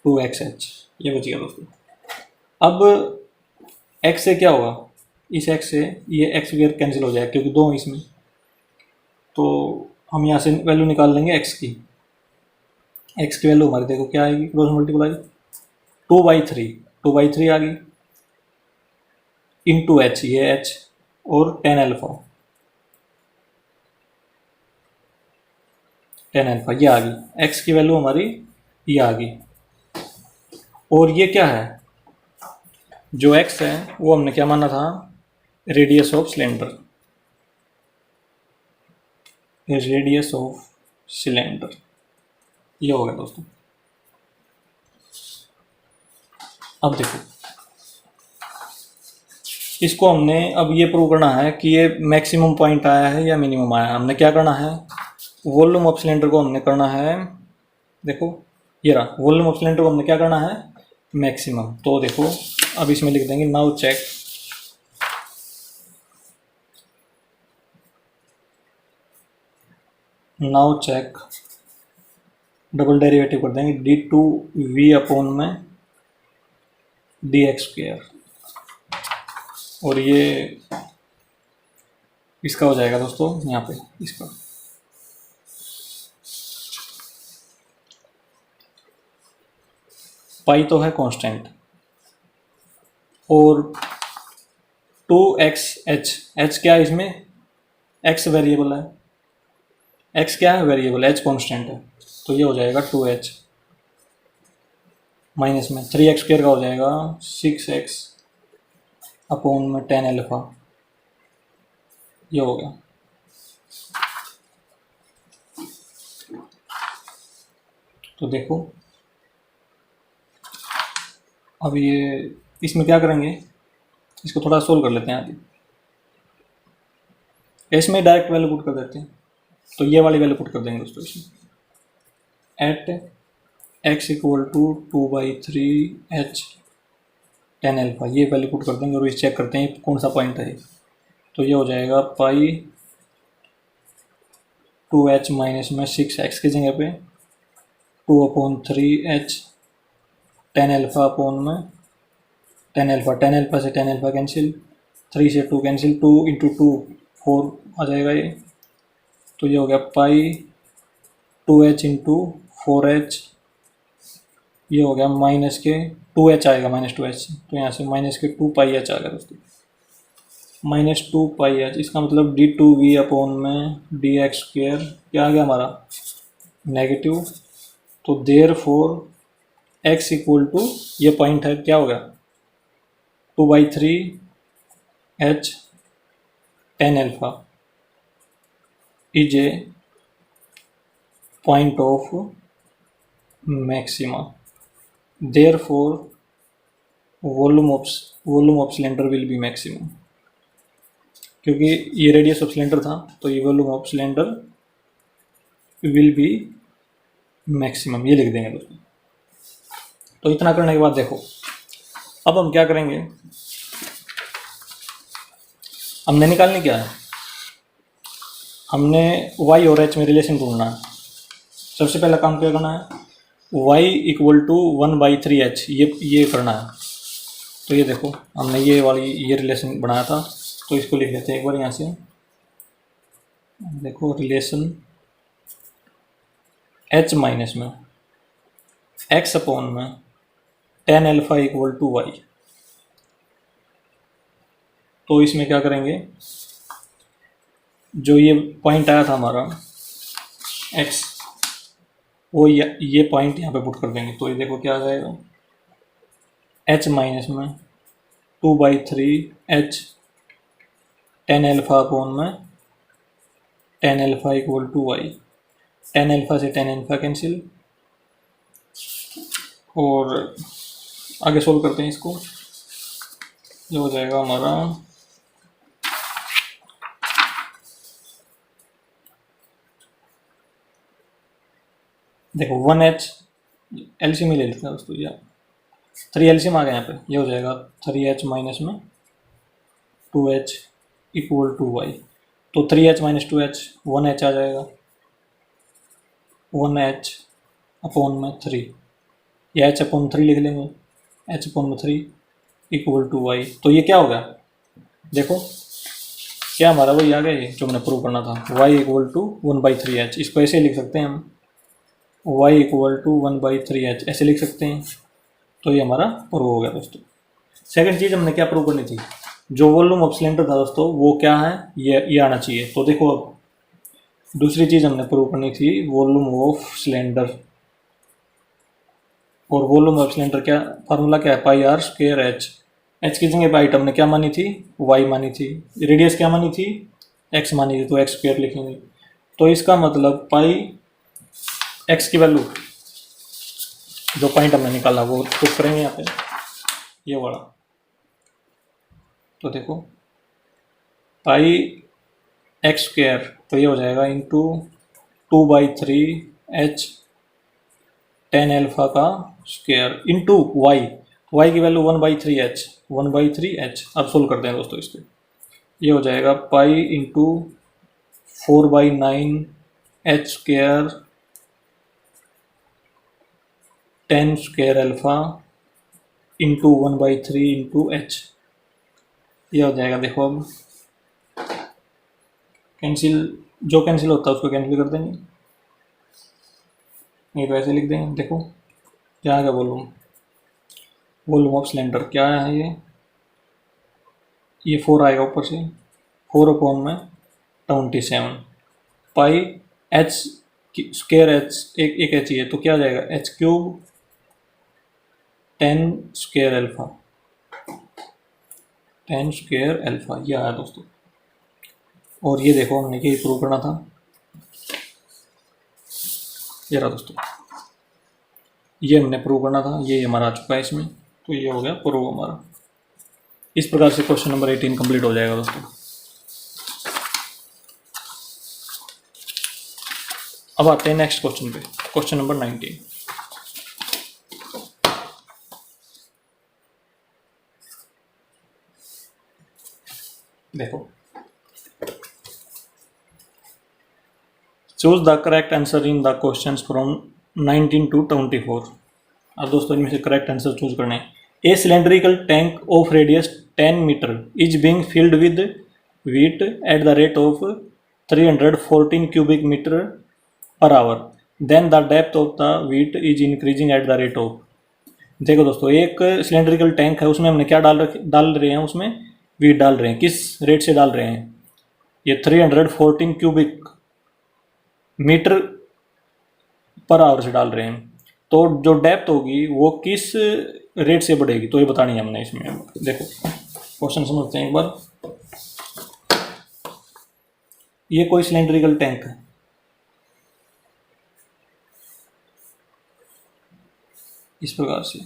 2xh, ये बच गया दोस्तों। अब x से क्या होगा, इस x से ये x² कैंसिल हो जाएगा क्योंकि दो हैं इसमें, तो हम यहाँ से वैल्यू निकाल लेंगे x की। x की वैल्यू हमारी देखो क्या आएगी, क्रॉस मल्टीप्लाई 2/3, 2/3 आ गई, इंटू h, ये h और टेन एल्फा ये आ गई, x की वैल्यू हमारी ये आ गई। और ये क्या है, जो x है वो हमने क्या माना था, radius of cylinder, radius of cylinder, ये हो गया दोस्तों। अब देखो इसको हमने अब ये प्रूव करना है कि ये मैक्सिमम पॉइंट आया है या मिनिमम आया है। हमने क्या करना है, वॉल्यूम ऑफ सिलेंडर को हमने करना है, देखो ये रहा, वॉल्यूम ऑफ सिलेंडर को हमने क्या करना है मैक्सिमम। तो देखो अब इसमें लिख देंगे now check, now check, double derivative कर देंगे d2v अपॉन में dx², और ये इसका हो जाएगा दोस्तों यहाँ पे, इसका पाई तो है कांस्टेंट, और 2xh, h क्या है इसमें, x वेरिएबल है, x क्या है वेरिएबल, h कांस्टेंट है, तो ये हो जाएगा 2h माइनस में 3x² का हो जाएगा 6x अपॉन में टेन एल्फा, ये हो गया। तो देखो अब ये इसमें क्या करेंगे, इसको थोड़ा सोल्व कर लेते हैं आगे, इसमें डायरेक्ट वैल्यू पुट कर देते हैं, तो ये वाली वैल्यू पुट कर देंगे दोस्तों इसमें, at x equal to 2/3h tan alpha, ये वैल्यू पुट कर देंगे और इसे चेक करते हैं कौन सा पॉइंट है। तो ये हो जाएगा पाई 2h माइनस में 6x की जगह पे 2/3h टेन एल्फा अपॉन में टेन एल्फा से टेन एल्फा कैंसिल, 3 से 2 कैंसिल, 2 इंटू 2 4 आ जाएगा ये, तो ये हो गया पाई 2h इंटू 4h, ये हो गया माइनस के 2h आएगा, -2h, तो यहाँ से माइनस के 2πh आ गया दोस्तों, -2πh, इसका मतलब d2v अपॉन में dx² क्या आ गया हमारा नेगेटिव। तो therefore x equal to, ये पॉइंट है क्या हो गया 2/3h tan alpha is a point of maxima, therefore volume of cylinder will be maximum, क्योंकि ये रेडियस ऑफ सिलेंडर था तो ये volume of cylinder will be maximum, ये लिख देंगे दोस्तों। तो इतना करने के बाद देखो अब हम क्या करेंगे, हमने निकालने क्या है, हमने y और h में रिलेशन ढूंढना है। सबसे पहला काम क्या करना है, y इक्वल टू 1/3h, ये करना है। तो ये देखो हमने ये रिलेशन बनाया था, तो इसको लिख लेते हैं एक बार यहाँ से, देखो रिलेशन h माइनस में x अपॉन में tan alpha equal to y। तो इसमें क्या करेंगे, जो ये पॉइंट आया था हमारा x, वो ये पॉइंट यहाँ पे पुट कर देंगे, तो ये देखो क्या आ जाएगा h माइनस में 2/3h टेन एल्फा अपॉन में tan alpha equal to y, tan alpha से टेन एल्फा कैंसिल, और आगे सोल्व करते हैं इसको, जो हो जाएगा हमारा देखो 1h एलसीएम ले लेते हैं दोस्तों, या 3 एलसीएम आ गया यहाँ पे, ये हो जाएगा 3h माइनस में 2h इक्वल टू वाई, तो 3h माइनस 2h 1h आ जाएगा, 1h अपॉन में 3, या h अपॉन 3 लिख लेंगे, h अपॉन में 3 इक्वल टू वाई। तो ये क्या होगा, देखो क्या हमारा वही आ गया ये जो मैंने प्रूव करना था, y इक्वल टू 1/3h। इसको ऐसे लिख सकते हैं हम, y इक्वल टू 1/3h ऐसे लिख सकते हैं। तो ये हमारा प्रूव हो गया दोस्तों। सेकंड चीज़ हमने क्या प्रूव करनी थी, जो वॉल्यूम ऑफ सिलेंडर था दोस्तों वो क्या है, ये आना चाहिए। तो देखो अब दूसरी चीज़ हमने प्रूव करनी थी वॉल्यूम ऑफ सिलेंडर, और वॉल्यूम ऑफ सिलेंडर क्या फार्मूला क्या है, पाई आर स्क्वायर एच। एच की जगह पाई हमने क्या मानी थी, वाई मानी थी, रेडियस क्या मानी थी, एक्स मानी थी, तो एक्स स्क्वायर लिखेंगे। तो इसका मतलब पाई एक्स की वैल्यू जो पॉइंट हमने निकाला वो पुट करेंगे यहाँ पे, ये वाला। तो देखो पाई एक्स स्क्वायर, तो ये हो जाएगा इंटू 2/3h tan अल्फा का स्क्वायर इंटू वाई, वाई की वैल्यू 1/3h अब सोल्व करते हैं दोस्तों इसको। ये हो जाएगा pi into 4/9h square tan square alpha into 1/3 into H. ये हो जाएगा, देखो अब कैंसिल, जो कैंसिल होता है उसको कैंसिल कर देंगे, नहीं तो ऐसे लिख देंगे। देखो क्या आ गया वॉल्यूम, वॉल्यूम ऑफ सिलेंडर क्या है, ये 4 आएगा ऊपर से, 4 अपॉन में 27 पाई एच स्क्वायर एच, एक एच ही है तो क्या आ जाएगा, H cube tan square alpha, tan square alpha, ये आया दोस्तों। और ये देखो हमने क्या प्रूव करना था, ये रहा दोस्तों, ये हमने प्रूव करना था, ये हमारा आ चुका है इसमें। तो ये हो गया प्रूव हमारा। इस प्रकार से क्वेश्चन नंबर 18 कंप्लीट हो जाएगा दोस्तों। अब आते हैं नेक्स्ट क्वेश्चन पे, क्वेश्चन नंबर 19। देखो choose the correct answer in the questions from 19 to 24। अब दोस्तों इनमें से करेक्ट आंसर चूज करना है। A cylindrical tank of radius 10 meter is being filled with wheat at the rate of 314 cubic meter per hour, then the depth of the wheat is increasing at the rate of. देखो दोस्तों एक cylindrical tank है, उसमें हमने क्या डाल रहे हैं, उसमें वीट डाल रहे हैं। किस रेट से डाल रहे हैं, ये 314 क्यूबिक मीटर पर आवर से डाल रहे हैं। तो जो डेप्थ होगी वो किस रेट से बढ़ेगी, तो ये बतानी है हमने इसमें। देखो क्वेश्चन समझते हैं एक बार। ये कोई सिलेंड्रिकल टैंक है, इस प्रकार से,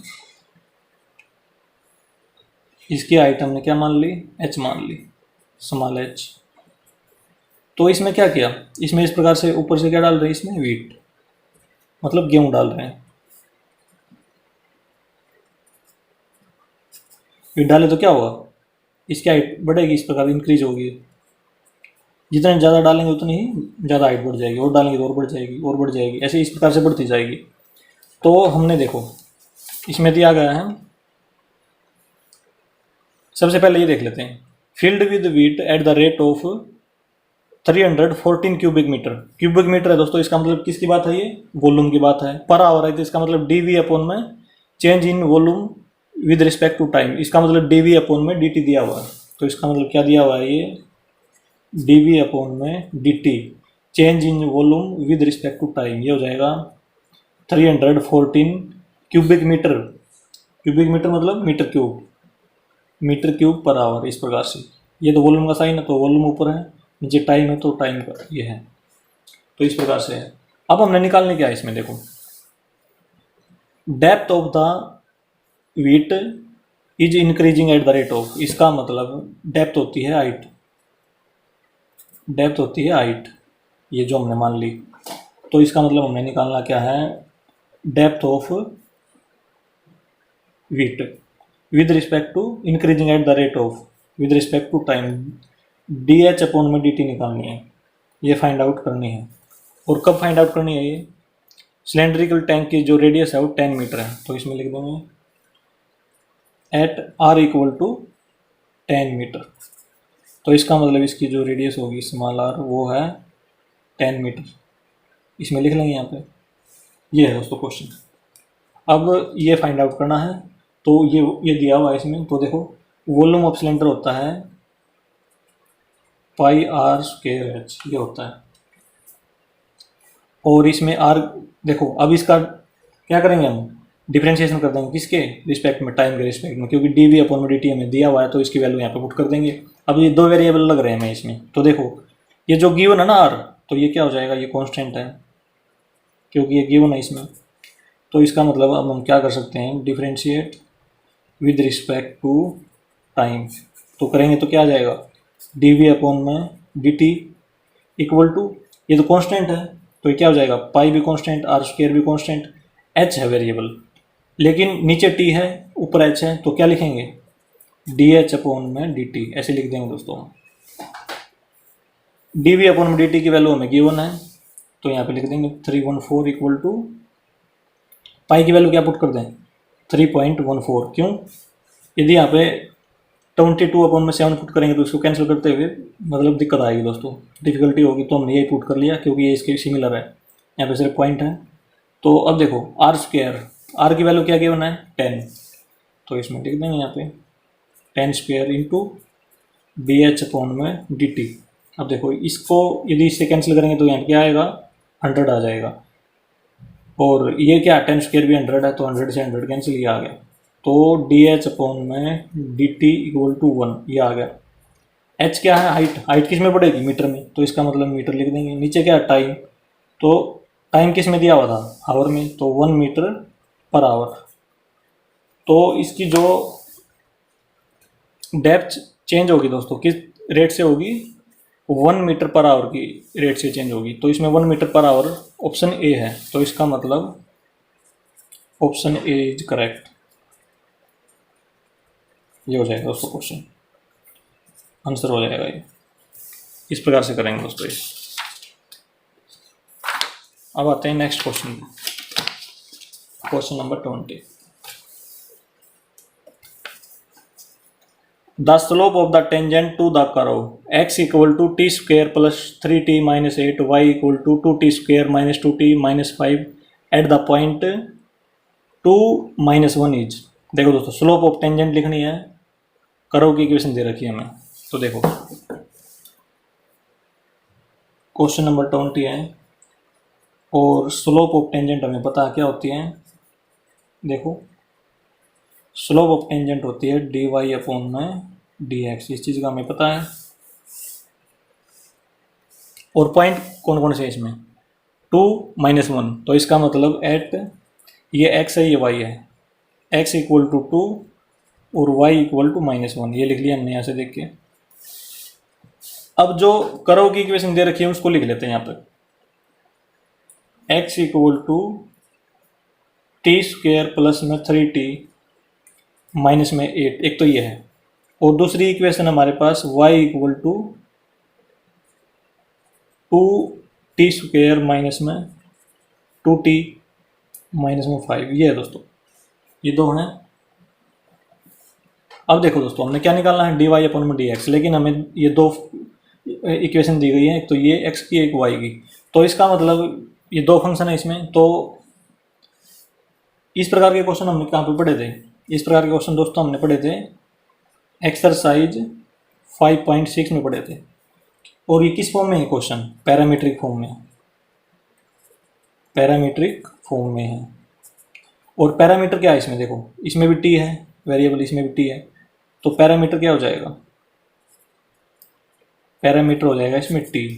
इसकी हाइट हमने क्या मान ली, h मान ली, स्मॉल h। तो इसमें क्या किया, इसमें इस प्रकार से ऊपर से क्या डाल रहे हैं, इसमें वीट मतलब गेहूं डाल रहे हैं। वीट डाले तो क्या होगा, इसकी हाइट बढ़ेगी, इस प्रकार इंक्रीज होगी। जितने ज़्यादा डालेंगे उतनी ही ज़्यादा हाइट बढ़ जाएगी, और डालेंगे तो और बढ़ जाएगी, और बढ़ जाएगी, ऐसे इस प्रकार से बढ़ती जाएगी। तो हमने देखो इसमें दिया गया है, सबसे पहले ये देख लेते हैं, filled with wheat at the rate of 314 cubic meter. Cubic meter है दोस्तों, इसका मतलब किसकी बात है, ये वॉल्यूम की बात है। पर आवर है तो इसका मतलब डीवी अपॉन में change in volume with respect to time, इसका मतलब डीवी अपॉन में dt दिया हुआ है। तो इसका मतलब क्या दिया हुआ है, ये डीवी अपॉन में dt change in volume with respect to time. ये हो जाएगा 314 क्यूबिक मीटर, क्यूबिक मीटर मतलब meter cube, meter cube per hour, इस प्रकार से। ये तो वॉल्यूम का साइन है तो वॉल्यूम ऊपर है, नीचे टाइम है तो टाइम का ये है, तो इस प्रकार से है। अब हमने निकालने क्या है इसमें, देखो depth of the wheat is increasing at the rate of, इसका मतलब डेप्थ होती है हाइट, डेप्थ होती है हाइट, ये जो हमने मान ली। तो इसका मतलब हमने निकालना क्या है, depth of wheat with respect to increasing at the rate of, with respect to time, d h upon में डी टी निकालनी है, ये फाइंड आउट करनी है। और कब फाइंड आउट करनी है ये? सिलेंड्रिकल टैंक की जो रेडियस है वो 10 मीटर है, तो इसमें लिख देंगे at r equal to 10 meter. तो इसका मतलब इसकी जो रेडियस होगी स्मॉल आर वो है 10 मीटर, इसमें लिख लेंगे यहाँ पे। ये है दोस्तों क्वेश्चन। अब ये फाइंड आउट करना है, तो ये दिया हुआ है इसमें। तो देखो वॉल्यूम ऑफ सिलेंडर होता है पाई आर स्क्वायर एच, ये होता है। और इसमें आर देखो, अब इसका क्या करेंगे हम? डिफरेंशिएशन कर देंगे किसके रिस्पेक्ट में? टाइम के रिस्पेक्ट में, क्योंकि डी वी अपॉन में डी टी हमें दिया हुआ है, तो इसकी वैल्यू यहाँ पे पुट कर देंगे। अब ये दो वेरिएबल लग रहे हैं हमें इसमें, तो देखो ये जो गिवन है ना आर, तो ये क्या हो जाएगा? ये कांस्टेंट है, क्योंकि ये गिवन है इसमें। तो इसका मतलब अब हम क्या कर सकते हैं? Differentiate with respect to time. तो करेंगे तो क्या आ जाएगा? डी वी अपॉन में डी टी इक्वल टू, ये तो कांस्टेंट है, तो ये क्या हो जाएगा? पाई भी कांस्टेंट, आर स्क्वायर भी कांस्टेंट, एच है वेरिएबल, लेकिन नीचे टी है ऊपर एच है, तो क्या लिखेंगे? डी एच अपॉन में डी टी, ऐसे लिख देंगे दोस्तों। डी वी अपॉन में डी टी की वैल्यू हमें गिवन है, तो यहाँ पे लिख देंगे 314 इक्वल टू, पाई की वैल्यू क्या पुट कर दें? 3.14। क्यों? यदि यहाँ पे 22 अपॉन में 7 पुट करेंगे तो इसको कैंसिल करते हुए मतलब दिक्कत आएगी दोस्तों, डिफिकल्टी होगी, तो हमने यही पुट कर लिया क्योंकि ये इसके सिमिलर है, यहाँ पे सिर्फ पॉइंट है। तो अब देखो आर स्क्वायर, आर की वैल्यू क्या गिवन है? 10, तो इसमें लिख देंगे यहाँ पे 10 square into D h upon में डी टी। अब देखो इसको यदि इससे कैंसिल करेंगे तो यहाँ क्या आएगा? 100 आ जाएगा, और ये क्या 10 स्क्वायर भी 100 है, तो 100 से 100 कैंसिल, ये आ गया। तो डी एच अपॉन में डी टी इक्वल टू 1, ये आ गया। एच क्या है? हाइट, हाइट किस में पड़ेगी? मीटर में, तो इसका मतलब मीटर लिख देंगे। नीचे क्या है? टाइम, तो टाइम किस में दिया हुआ था? आवर में, तो 1 मीटर पर आवर। तो इसकी जो डेप्थ चेंज होगी दोस्तों किस रेट से होगी? 1 मीटर पर आवर की रेट से चेंज होगी। तो इसमें 1 metre per our option A है, तो इसका मतलब ऑप्शन ए इज करेक्ट। ये हो जाएगा दोस्तों क्वेश्चन, आंसर हो जाएगा ये। इस प्रकार से करेंगे दोस्तों ये। अब आते हैं next question, question number 20। The slope of the tangent to the curve x equal to t square plus 3t minus 8 y equal to 2t square minus 2t minus 5 at the point 2 minus 1 is. देखो दोस्तों slope of tangent लिखनी है, curve की equation दे रखी है हमें। तो देखो क्वेश्चन नंबर 20 है, और स्लोप ऑफ टेंजेंट हमें पता है क्या होती है। देखो स्लोप ऑफ टेंजेंट होती है डी वाई अपॉन में डी एक्स, इस चीज़ का हमें पता है। और पॉइंट कौन कौन से हैं इसमें? 2 माइनस 1, तो इसका मतलब एट ये x है ये y है, x इक्वल टू 2 और y इक्वल टू -1, ये लिख लिया हमने यहाँ से देख के। अब जो कर्व की इक्वेशन दे रखी है उसको लिख लेते हैं यहाँ पर, x equal to t square plus में 3t माइनस में 8, एक तो ये है। और दूसरी इक्वेशन हमारे पास y equal to 2t square minus में 2t माइनस में 5, ये है दोस्तों, ये दो हैं। अब देखो दोस्तों हमने क्या निकालना है? डी वाई अपॉन में डी एक्स, लेकिन हमें ये दो इक्वेशन दी गई है, एक तो ये x की एक y की। तो इसका मतलब ये दो फंक्शन है इसमें। तो इस प्रकार के क्वेश्चन हमने कहाँ पे पढ़े थे? इस प्रकार के क्वेश्चन दोस्तों हमने पढ़े थे एक्सरसाइज 5.6 में पढ़े थे। और ये किस फॉर्म में है क्वेश्चन? पैरामीट्रिक फॉर्म में, पैरामीट्रिक फॉर्म में है। और पैरामीटर क्या है इसमें? देखो इसमें भी टी है वेरिएबल, इसमें भी टी है, तो पैरामीटर क्या हो जाएगा? पैरामीटर हो जाएगा इसमें टी।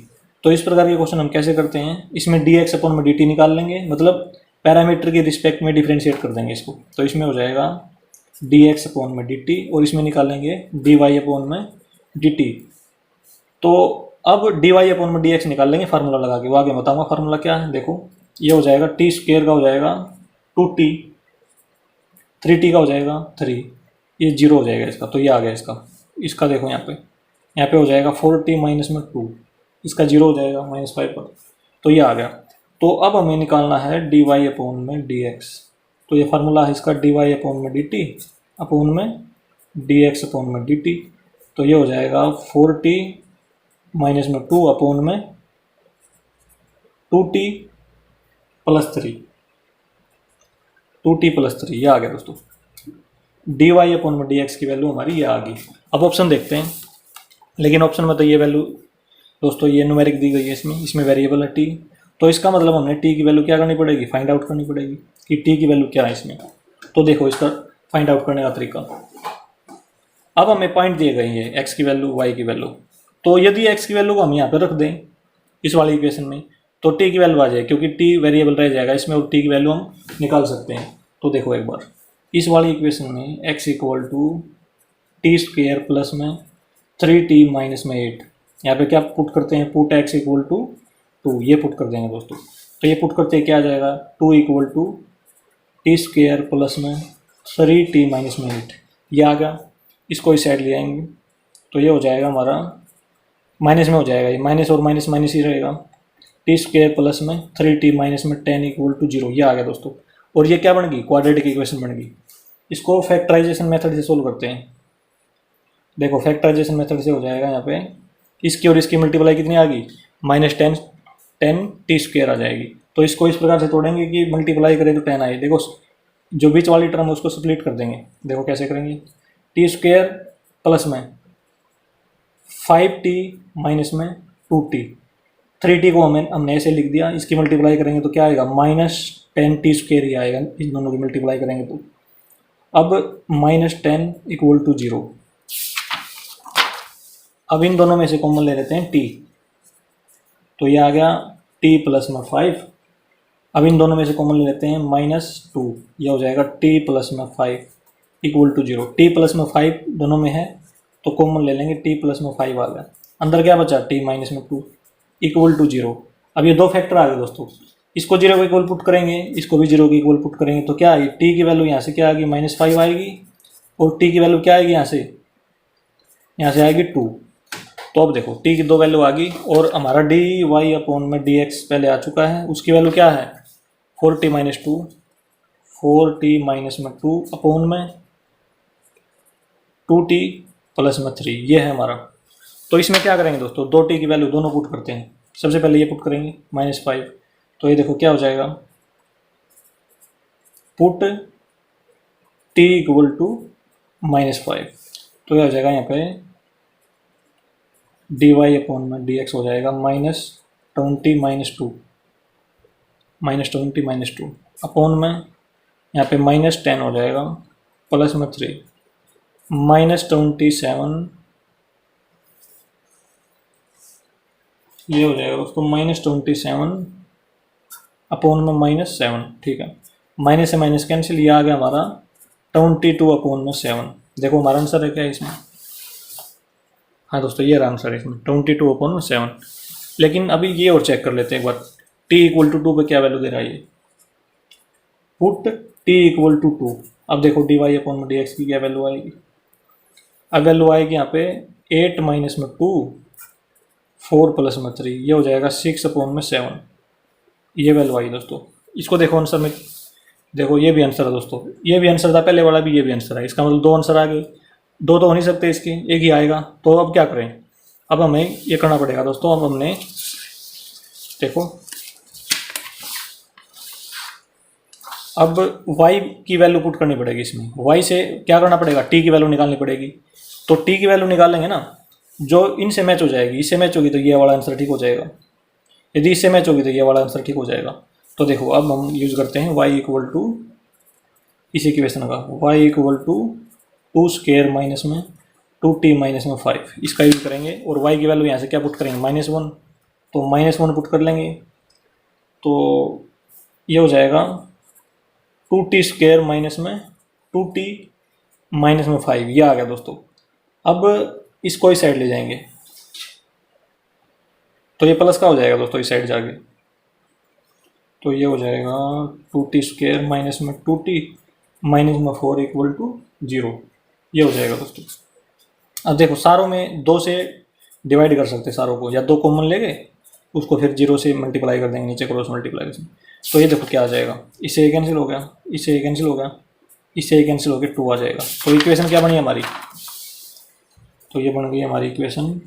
तो इस प्रकार के क्वेश्चन हम कैसे करते हैं? इसमें डी एक्स अपॉन में डी टी निकाल लेंगे, मतलब पैरामीटर के रिस्पेक्ट में डिफ्रेंशिएट कर देंगे इसको। तो इसमें हो जाएगा डी एक्स अपॉन में डी टी, और इसमें निकालेंगे डी वाई अपॉन में डी टी। तो अब डी वाई अपॉन में डी एक्स निकाल लेंगे फार्मूला लगा के, वो आगे बताऊंगा फार्मूला क्या है। देखो ये हो जाएगा टी स्क्वायर का हो जाएगा 2t, 3t का हो जाएगा 3, ये 0 हो जाएगा इसका, तो ये आ गया इसका। इसका देखो यहाँ पे हो जाएगा 4t माइनस में 2, इसका 0 हो जाएगा -5 पर, तो ये आ गया। तो अब हमें निकालना है dy अपॉन में dx। तो ये फार्मूला है इसका dy अपॉन में dt अपॉन में dx अपॉन में dt। तो ये हो जाएगा 4t माइनस में 2 अपॉन में 2t प्लस 3, 2t प्लस 3, ये आ गया दोस्तों। dy अपॉन में dx की वैल्यू हमारी ये आ गई। अब ऑप्शन देखते हैं, लेकिन ऑप्शन में तो ये वैल्यू दोस्तों ये न्यूमेरिक दी गई है, इसमें वेरिएबल है t। तो इसका मतलब हमने t की वैल्यू क्या करनी पड़ेगी, फाइंड आउट करनी पड़ेगी कि t की वैल्यू क्या है इसमें। तो देखो इसका फाइंड आउट करने का तरीका, अब हमें पॉइंट दिए गए हैं x की वैल्यू y की वैल्यू। तो यदि x की वैल्यू को हम यहाँ पे रख दें इस वाली इक्वेशन में, तो t की वैल्यू आ जाए, क्योंकि t वेरिएबल रह जाएगा इसमें और t की वैल्यू हम निकाल सकते हैं। तो देखो एक बार इस वाली इक्वेशन में x equal to t square plus में 3t माइनस में 8, यहाँ पे क्या पुट करते हैं, पुट x इक्वल टू 2, ये पुट कर देंगे दोस्तों। तो ये पुट करते क्या आ जाएगा, 2 equal to t square plus में 3t माइनस में 8, ये आ गया। इसको इस साइड ले आएंगे तो ये हो जाएगा हमारा माइनस में हो जाएगा, ये माइनस और माइनस माइनस ही रहेगा। टी स्क्वेयर प्लस में 3t माइनस में 10 इक्वल टू 0, ये आ गया दोस्तों। और ये क्या बन गई, क्वाड्रेटिक इक्वेशन बन गई। इसको फैक्टराइजेशन मेथड से सोल्व करते हैं। देखो फैक्टराइजेशन मेथड से हो जाएगा, यहाँ पे इसकी और इसकी मल्टीप्लाई कितनी आ गई, -10 टी स्क्वेयर आ जाएगी। तो इसको इस प्रकार से तोड़ेंगे कि मल्टीप्लाई करें तो 10 आए। देखो जो बीच वाली टर्म है उसको स्प्लिट कर देंगे। देखो कैसे करेंगे, टी स्क्वेयर प्लस में 5t माइनस में 2t, 3t को हमने ऐसे लिख दिया, इसकी मल्टीप्लाई करेंगे तो क्या आएगा, -10t स्क्वेयर ही आएगा इन दोनों की मल्टीप्लाई करेंगे तो। अब -10 इक्वल टू 0, अब इन दोनों में से कॉमन ले लेते हैं t, तो ये आ गया t प्लस में 5। अब इन दोनों में से कॉमन ले लेते हैं -2, ये हो जाएगा t प्लस में 5 इक्वल टू 0। t प्लस में 5 दोनों में है तो कॉमन ले लेंगे, t प्लस में 5 आ गया। अंदर क्या बचा, t माइनस में 2 इक्वल टू 0। अब ये दो फैक्टर आ गए दोस्तों, इसको 0 के इक्वल पुट करेंगे, इसको भी 0 के इक्वल पुट करेंगे तो क्या आएगी, t की वैल्यू यहाँ से क्या आएगी, -5 आएगी, और t की वैल्यू क्या आएगी यहाँ से आएगी 2। तो अब देखो t की दो वैल्यू आ गई, और हमारा dy अपॉन में dx पहले आ चुका है, उसकी वैल्यू क्या है 4t माइनस 2, 4t माइनस में 2 अपॉन में 2t प्लस में 3, ये है हमारा। तो इसमें क्या करेंगे दोस्तों, 2t की वैल्यू दोनों पुट करते हैं। सबसे पहले ये पुट करेंगे -5, तो ये देखो क्या हो जाएगा, पुट t इक्वल टू -5, तो ये हो जाएगा यहाँ पे dy अपॉन में dx हो जाएगा -20 माइनस 2 अपॉन में यहाँ पे -10 हो जाएगा प्लस में 3 -27, ये हो जाएगा दोस्तों -27 अपॉन में -7। ठीक है, माइनस से माइनस कैंसिल, ये आ गया हमारा 22 अपॉन में 7। देखो हमारा आंसर है क्या इसमें, हाँ दोस्तों ये आंसर है इसमें 22 अपॉन में 7। लेकिन अभी ये और चेक कर लेते हैं एक बार, t इक्वल टू 2 पे क्या वैल्यू दे रहा है ये, पुट t इक्वल टू 2। अब देखो dy अपॉन में dx की क्या वैल्यू आएगी, अब वैल्यू आएगी यहाँ पे 8 माइनस में 2, 4 प्लस में 3, ये हो जाएगा 6 अपॉन में 7, ये वैल्यू आई दोस्तों। इसको देखो आंसर में, देखो ये भी आंसर है दोस्तों, ये भी आंसर था पहले वाला भी, ये भी आंसर है। इसका मतलब दो आंसर आ गए, दो तो हो नहीं सकते इसके, एक ही आएगा। तो अब क्या करें, अब हमें ये करना पड़ेगा दोस्तों। अब हमने देखो अब y की वैल्यू पुट करनी पड़ेगी इसमें, y से क्या करना पड़ेगा, t की वैल्यू निकालनी पड़ेगी। तो t की वैल्यू निकालेंगे ना, जो इनसे मैच हो जाएगी, इससे मैच होगी तो ये वाला आंसर ठीक हो जाएगा, यदि इससे मैच होगी तो ये वाला आंसर ठीक हो जाएगा। तो देखो अब हम यूज़ करते हैं y इक्वल टू इस इक्वेशन का, y equal to 2 square minus में 2t माइनस में 5, इसका यूज करेंगे। और y की वैल्यू यहाँ से क्या पुट करेंगे, -1, तो -1 पुट कर लेंगे, तो ये हो जाएगा 2t स्क्वायर माइनस में 2t माइनस में 5, ये आ गया दोस्तों। अब इसको इस साइड ले जाएंगे तो ये प्लस का हो जाएगा दोस्तों इस साइड जाके, तो ये हो जाएगा 2t स्क्वायर माइनस में 2t माइनस में 4 इक्वल टू 0, ये हो जाएगा दोस्तों। अब देखो सारों में 2 से डिवाइड कर सकते हैं सारों को, या 2 कॉमन ले गए उसको फिर 0 से मल्टीप्लाई कर देंगे नीचे क्रॉस मल्टीप्लाई। तो ये देखो क्या आ जाएगा, इससे ये कैंसिल हो गया, इससे ये कैंसिल हो गया, इससे ये कैंसिल हो गया, 2 आ जाएगा। तो इक्वेशन क्या बनी हमारी, तो ये बन गई हमारी इक्वेशन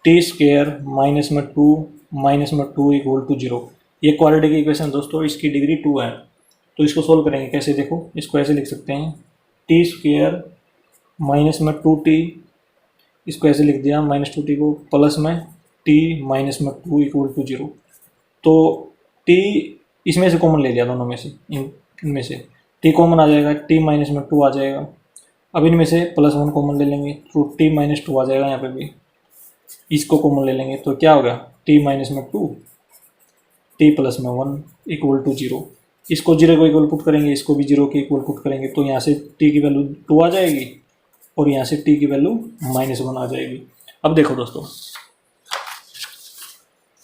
टी स्क्वायर माइनस में 2 माइनस में 2 इक्वल टू 0। ये क्वाड्रेटिक की इक्वेशन दोस्तों, इसकी डिग्री 2 है। तो इसको सोल्व करेंगे कैसे, देखो इसको ऐसे लिख सकते हैं, टी स्क्वायर माइनस में 2t, इसको ऐसे लिख दिया माइनस 2t को, प्लस में t माइनस में 2 इक्वल टू 0। तो t इसमें से कॉमन ले लिया, दोनों में से, इनमें से t कॉमन आ जाएगा, t माइनस में 2 आ जाएगा। अब इनमें से +1 कॉमन ले लेंगे तो t माइनस 2 आ जाएगा, यहाँ पे भी इसको कॉमन ले लेंगे तो क्या होगा, t माइनस में 2 t प्लस में 1 इक्वल टू 0। इसको 0 को इक्वल पुट करेंगे, इसको भी 0 के इक्वल पुट करेंगे, तो यहाँ से t की वैल्यू 2 आ जाएगी और यहाँ से t की वैल्यू -1 आ जाएगी। अब देखो दोस्तों,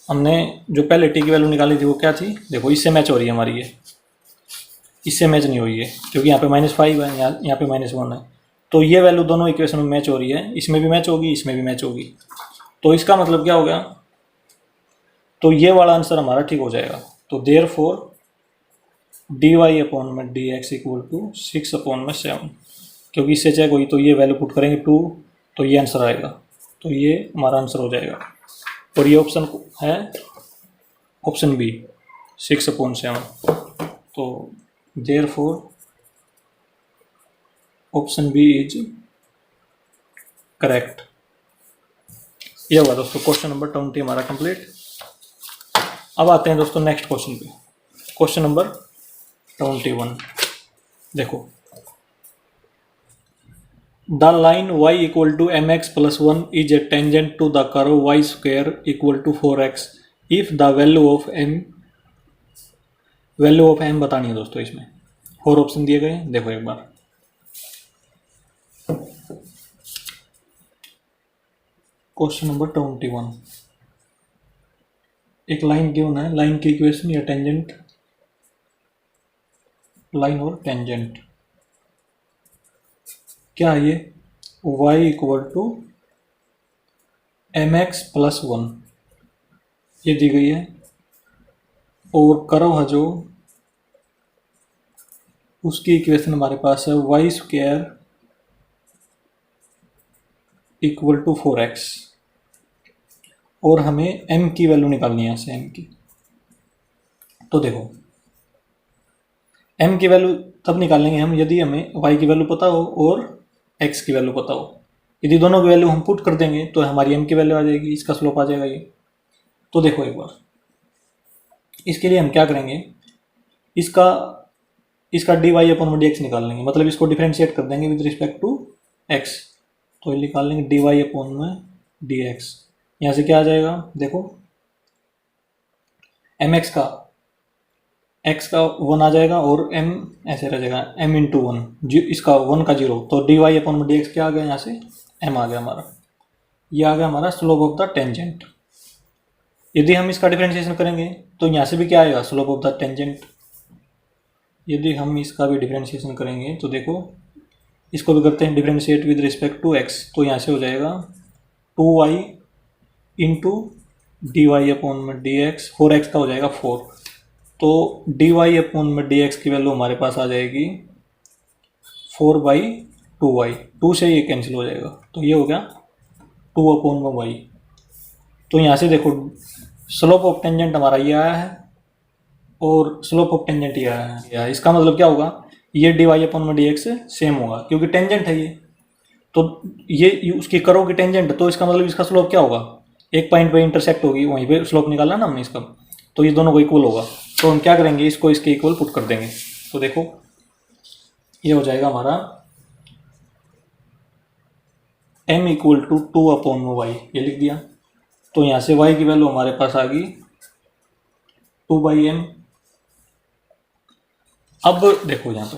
हमने जो पहले t की वैल्यू निकाली थी वो क्या थी, देखो इससे मैच हो रही है हमारी, ये इससे मैच नहीं हुई है क्योंकि यहाँ पे -5 है, यहाँ पे -1 है। तो ये वैल्यू दोनों इक्वेशन में मैच हो रही है, इसमें भी मैच होगी, इसमें भी मैच होगी। तो इसका मतलब क्या हो गया, तो ये वाला आंसर हमारा ठीक हो जाएगा। तो देयरफॉर dy अपॉन में dx इक्वल टू 6 अपॉन में 7, क्योंकि इससे चेक हुई तो ये वैल्यू पुट करेंगे 2, तो ये आंसर आएगा। तो ये हमारा आंसर हो जाएगा। और ये ऑप्शन है ऑप्शन बी 6 अपॉन 7। तो therefore option b is correct. ये होगा दोस्तों क्वेश्चन नंबर 20 हमारा कंप्लीट। अब आते हैं दोस्तों नेक्स्ट क्वेश्चन पे, क्वेश्चन नंबर 21। देखो, the line y equal to mx plus 1 is a tangent to the curve y square equal to 4x if the value of m बतानी है दोस्तों। इसमें 4 ऑप्शन दिए गए, देखो एक बार। क्वेश्चन नंबर 21, एक लाइन गिवन है, लाइन की इक्वेशन या टेंजेंट, लाइन और टेंजेंट क्या है ये, y equal to mx plus 1 ये दी गई है, और कर्व है जो उसकी इक्वेशन हमारे पास है y square equal to 4x, और हमें m की वैल्यू निकालनी है यहाँ से, m की। तो देखो m की वैल्यू तब निकालेंगे हम यदि हमें y की वैल्यू पता हो और x की वैल्यू पता हो। यदि दोनों की वैल्यू हम पुट कर देंगे तो हमारी m की वैल्यू आ जाएगी, इसका स्लोप आ जाएगा ये। तो देखो एक बार, इसके लिए हम क्या करेंगे, इसका dy अपॉन dx निकाल लेंगे, मतलब इसको डिफरेंशिएट कर देंगे विद रिस्पेक्ट टू x। तो ये निकाल लेंगे dy अपॉन में dx, यहाँ से क्या आ जाएगा, देखो mx का x का 1 आ जाएगा और m ऐसे रह जाएगा, m इंटू 1, इसका 1 का 0, तो dy अपॉन में dx क्या आ गया, यहाँ से m आ गया हमारा। ये आ गया हमारा स्लोप ऑफ द टेंजेंट। यदि हम इसका डिफरेंशिएशन करेंगे तो यहाँ से भी क्या आएगा, स्लोप ऑफ द टेंजेंट। यदि हम इसका भी डिफरेंशिएशन करेंगे तो देखो, इसको भी करते हैं differentiate with respect to x, तो यहाँ से हो जाएगा 2y into d Y upon में डी एक्स, 4x का हो जाएगा 4, तो डी वाई अपॉन में डी एक्स की वैल्यू हमारे पास आ जाएगी 4/2y, 2 से ये कैंसिल हो जाएगा, तो ये हो गया 2 अपॉन में y। तो यहाँ से देखो स्लोप ऑफ टेंजेंट हमारा ये आया है और स्लोप ऑफ टेंजेंट ये आया है। इसका मतलब क्या होगा, ये डी वाई अपॉन में डी एक्स सेम होगा क्योंकि टेंजेंट है ये, तो ये उसकी कर्व की टेंजेंट, तो इसका मतलब इसका स्लोप क्या होगा, एक पॉइंट पे इंटरसेक्ट होगी, वहीं पे स्लोप निकाला ना हमने इसका, तो ये दोनों को इक्वल होगा। तो हम क्या करेंगे, इसको इसके इक्वल पुट कर देंगे, तो देखो ये हो जाएगा हमारा m इक्वल टू 2 अपॉन में y, ये लिख दिया। तो यहाँ से y की वैल्यू हमारे पास आ गई 2/m। अब देखो यहाँ पे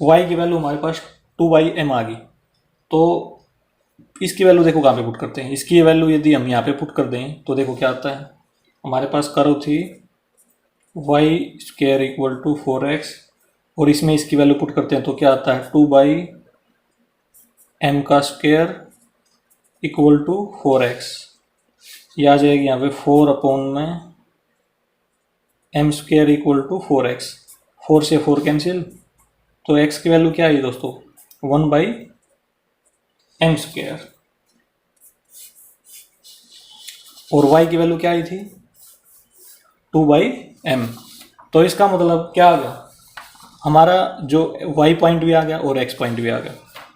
y की वैल्यू हमारे पास 2/m आ गई, तो इसकी वैल्यू देखो कहाँ पे पुट करते हैं। इसकी वैल्यू यदि हम यहाँ पे पुट कर दें तो देखो क्या आता है, हमारे पास कर्व थी y square equal to 4x, और इसमें इसकी वैल्यू पुट करते हैं तो क्या आता है 2/2 एम का स्क्वायर इक्वल टू 4x, ये आ जाएगी यहाँ पे 4 अपॉन में M square equal to 4x, 4 से 4 कैंसिल, तो x की वैल्यू क्या आई दोस्तों 1 बाई एम स्क्वायर, और y की वैल्यू क्या आई थी 2 बाई एम। तो इसका मतलब क्या आ गया, हमारा जो y पॉइंट भी आ गया और x पॉइंट भी आ गया,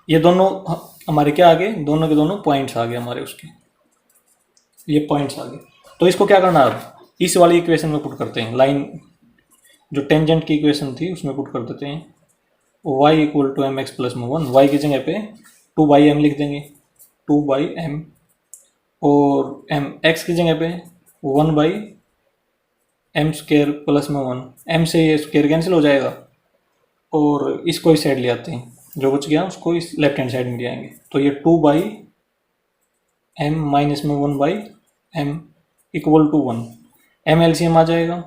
ये दोनों हमारे क्या आ गए, दोनों के दोनों पॉइंट्स आ गए हमारे, उसके ये पॉइंट्स आ गए। तो इसको क्या करना है, अब इस वाली इक्वेशन में पुट करते हैं, लाइन जो टेंजेंट की इक्वेशन थी उसमें पुट कर देते हैं, y equal to m x plus में 1, y की जगह पे 2 बाई एम लिख देंगे, 2 बाई एम, और एम x की जगह पे 1 बाई एम स्क्वायर प्लस में 1, m से ये स्क्वायर कैंसिल हो जाएगा, और इसको इस साइड ले आते हैं, जो बच गया उसको इस लेफ्ट हैंड साइड में ले आएंगे, तो ये 2 बाई एम माइनस में 1 by M equal to 1, M LCM आ जाएगा,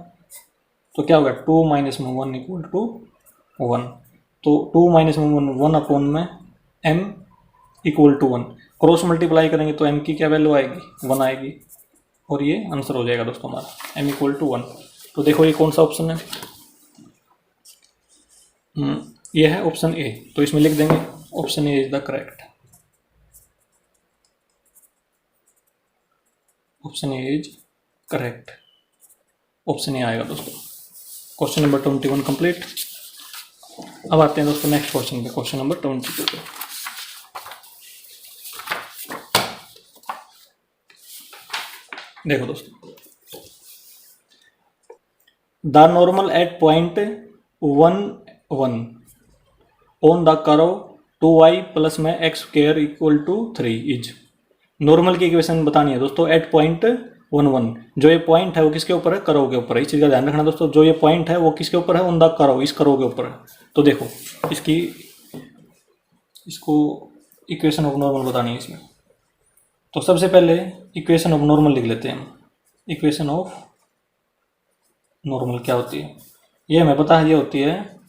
तो क्या होगा 2 माइनस में 1 इक्वल टू 1, तो 2 माइनस में 1 अपॉन में m equal to 1, cross multiply करेंगे तो m की क्या वैल्यू आएगी 1 आएगी, और ये आंसर हो जाएगा दोस्तों हमारा m इक्वल टू 1। तो देखो ये कौन सा ऑप्शन है, ये है ऑप्शन ए, तो इसमें लिख देंगे option A is the correct, option A is correct, option A आएगा दोस्तों। Question number 21 complete. अब आते हैं दोस्तों नेक्स्ट क्वेश्चन पे, क्वेश्चन नंबर 22 पे। देखो दोस्तों, the normal at point 1 1 on the curve 2y plus में x square equal to 3 is, normal की इक्वेशन बतानी है दोस्तों एट पॉइंट 1 1, जो ये पॉइंट है वो किसके ऊपर है, कर्व के ऊपर है, इस चीज़ का ध्यान रखना दोस्तों, जो ये पॉइंट है वो किसके ऊपर है, ऑन द कर्व, इस कर्व के ऊपर है। तो देखो इसको इक्वेशन ऑफ नॉर्मल बतानी है इसमें, तो सबसे पहले इक्वेशन ऑफ नॉर्मल लिख लेते हैं हम। इक्वेशन ऑफ नॉर्मल क्या होती है, ये हमें पता है, ये होती है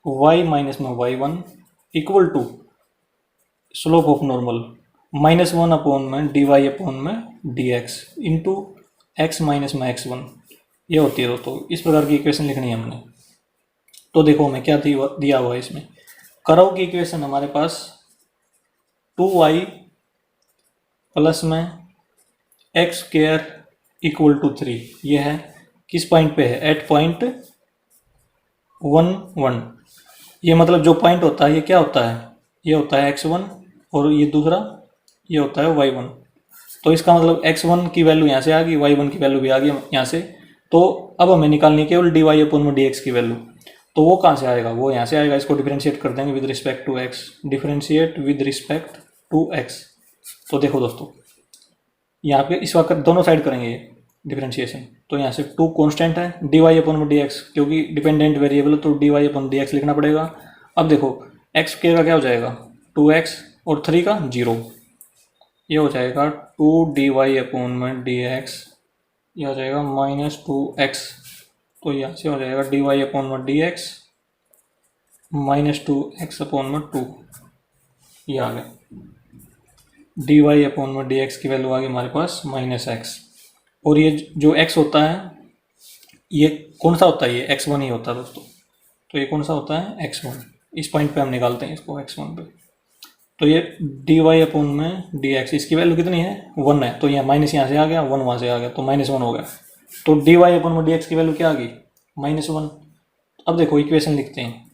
y माइनस में y1 equal to slope of normal -1 upon में dy अपॉन में dx इंटू x माइनस में x1, ये होती है दोस्तों। इस प्रकार की इक्वेशन लिखनी है हमने। तो देखो हमें क्या दिया हुआ है इसमें, कर्व की इक्वेशन हमारे पास 2y प्लस में एक्स स्क्वायर इक्वल टू 3, ये है किस पॉइंट पे है, एट पॉइंट 1 1, ये मतलब जो पॉइंट होता है ये क्या होता है, ये होता है x1, और ये दूसरा ये होता है y1। तो इसका मतलब x1 की वैल्यू यहाँ से आ गई, y1 की वैल्यू भी आ गई यहाँ से। तो अब हमें निकालनी है केवल dy अपॉन में dx की वैल्यू, तो वो कहाँ से आएगा, वो यहाँ से आएगा, इसको डिफरेंशिएट कर देंगे with respect to x, differentiate with respect to x। तो देखो दोस्तों यहाँ पे इस वक्त दोनों साइड करेंगे ये डिफरेंशिएशन, तो यहाँ से 2 कांस्टेंट है, dy अपॉन में dx, क्योंकि डिपेंडेंट वेरिएबल है तो dy अपॉन dx लिखना पड़ेगा। अब देखो x स्क्वायर का क्या हो जाएगा 2x, और 3 का 0, ये हो जाएगा 2 dy अपॉन में dx, ये हो जाएगा -2x, तो यहाँ से हो जाएगा dy अपॉन में dx -2x अपॉन में 2, ये आ गया dy अपॉन में dx की वैल्यू आ गई हमारे पास -x, और ये जो x होता है ये कौन सा होता है, ये x1 ही होता है दोस्तों। तो ये कौन सा होता है x1, इस पॉइंट पे हम निकालते हैं इसको x1 पे। तो ये dy अपॉन में dx, इसकी वैल्यू कितनी है 1 है, तो यहाँ माइनस यहाँ से आ गया, 1 वहाँ से आ गया, तो -1 हो गया। तो dy अपॉन में dx की वैल्यू क्या आ गई -1। अब देखो इक्वेशन लिखते हैं,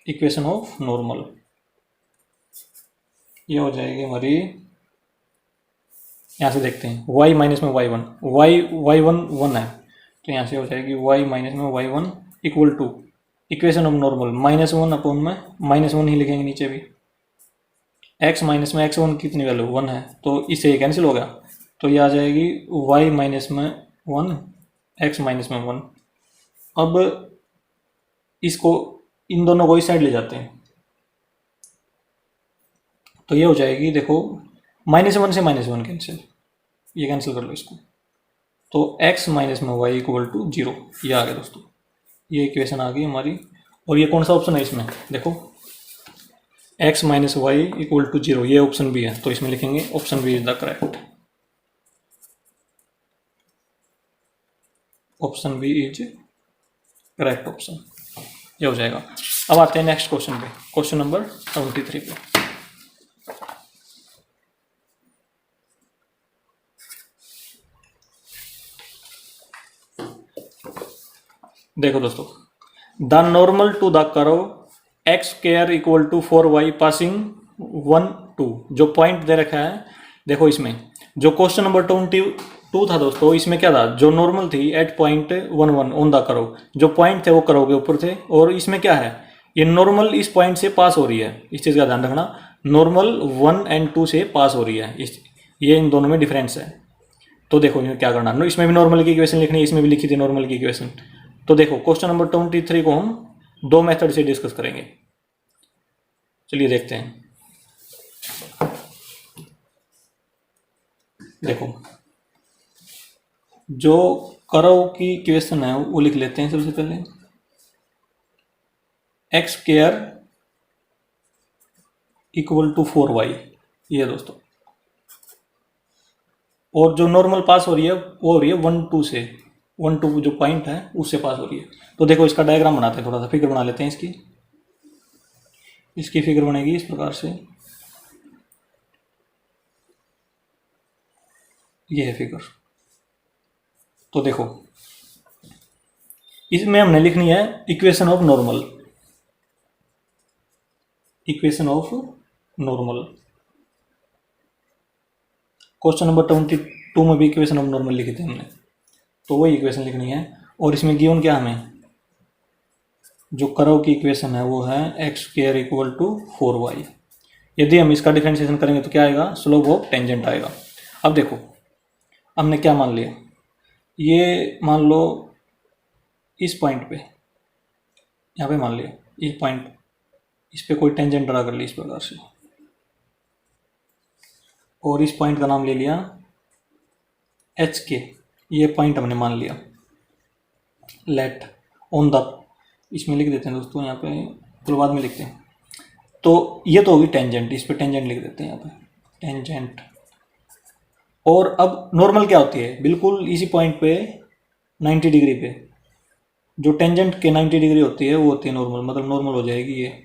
इक्वेशन ऑफ नॉर्मल, ये हो जाएगी हमारी, यहाँ से देखते हैं y माइनस में y1, y1 1 है, तो यहाँ से हो जाएगी y माइनस में y1 equal to equation of normal -1 upon में -1 ही लिखेंगे नीचे भी, x माइनस में x1 कितनी वैल्यू 1 है, तो इससे ये कैंसिल हो गया, तो ये आ जाएगी y माइनस में 1 x माइनस में 1। अब इसको इन दोनों को इस साइड ले जाते हैं, तो ये हो जाएगी देखो -1 से -1 कैंसिल, ये कैंसिल कर लो इसको, तो x माइनस में y इक्वल टू 0, ये आ गया दोस्तों, ये इक्वेशन आ गई हमारी। और ये कौन सा ऑप्शन है इसमें, देखो x minus y equal to 0, ये ऑप्शन बी है, तो इसमें लिखेंगे option b is the correct. Option b is correct option, ये हो जाएगा। अब आते हैं नेक्स्ट क्वेश्चन पे, क्वेश्चन नंबर 73 पे। देखो दोस्तों, the normal to the curve x square equal to 4y passing 1 2, जो पॉइंट दे रखा है। देखो इसमें जो क्वेश्चन नंबर 22 था दोस्तों, इसमें क्या था, जो नॉर्मल थी at point 1 1 on the curve, जो पॉइंट थे वो कर्व के ऊपर थे। और इसमें क्या है, ये नॉर्मल इस पॉइंट से पास हो रही है, इस चीज़ का ध्यान रखना, नॉर्मल 1 और 2 से पास हो रही है, ये इन दोनों में डिफरेंस है। तो देखो इन्हें क्या करना, इसमें भी नॉर्मल की इक्वेशन लिखनी है, इसमें भी लिखी थी नॉर्मल की इक्वेशन। तो देखो क्वेश्चन नंबर 23 को हम दो मेथड से डिस्कस करेंगे, चलिए देखते हैं। देखो जो कर्व की इक्वेशन है वो लिख लेते हैं सबसे पहले, x square equal to 4y, ये दोस्तों। और जो नॉर्मल पास हो रही है वो हो रही है 1 2 से, 1 2 जो पॉइंट है उससे पास हो रही है। तो देखो इसका डायग्राम बनाते हैं, थोड़ा सा फिगर बना लेते हैं इसकी फिगर बनेगी इस प्रकार से, ये है फिगर। तो देखो इसमें हमने लिखनी है equation of normal, equation of normal. Question number 22 में भी इक्वेशन ऑफ नॉर्मल लिखी थी हमने, तो वही इक्वेशन लिखनी है। और इसमें गिवन क्या हमें, जो कर्व की इक्वेशन है वो है x square equal to 4y। यदि हम इसका डिफरेंशिएशन करेंगे तो क्या आएगा, स्लोप ऑफ टेंजेंट आएगा। अब देखो हमने क्या मान लिया, ये मान लो इस पॉइंट पे, यहाँ पे मान लिया इस पॉइंट, इस पे कोई टेंजेंट ड्रा कर ली इस प्रकार से, और इस पॉइंट का नाम ले लिया एच के, ये पॉइंट हमने मान लिया। लेट ऑन द, इसमें लिख देते हैं दोस्तों यहाँ पे, तो बाद में लिखते हैं। तो ये तो होगी टेंजेंट, इस पे टेंजेंट लिख देते हैं यहाँ पे, टेंजेंट। और अब नॉर्मल क्या होती है, बिल्कुल इसी पॉइंट पे 90 डिग्री पे जो टेंजेंट के 90 डिग्री होती है वो होती है नॉर्मल, मतलब नॉर्मल हो जाएगी ये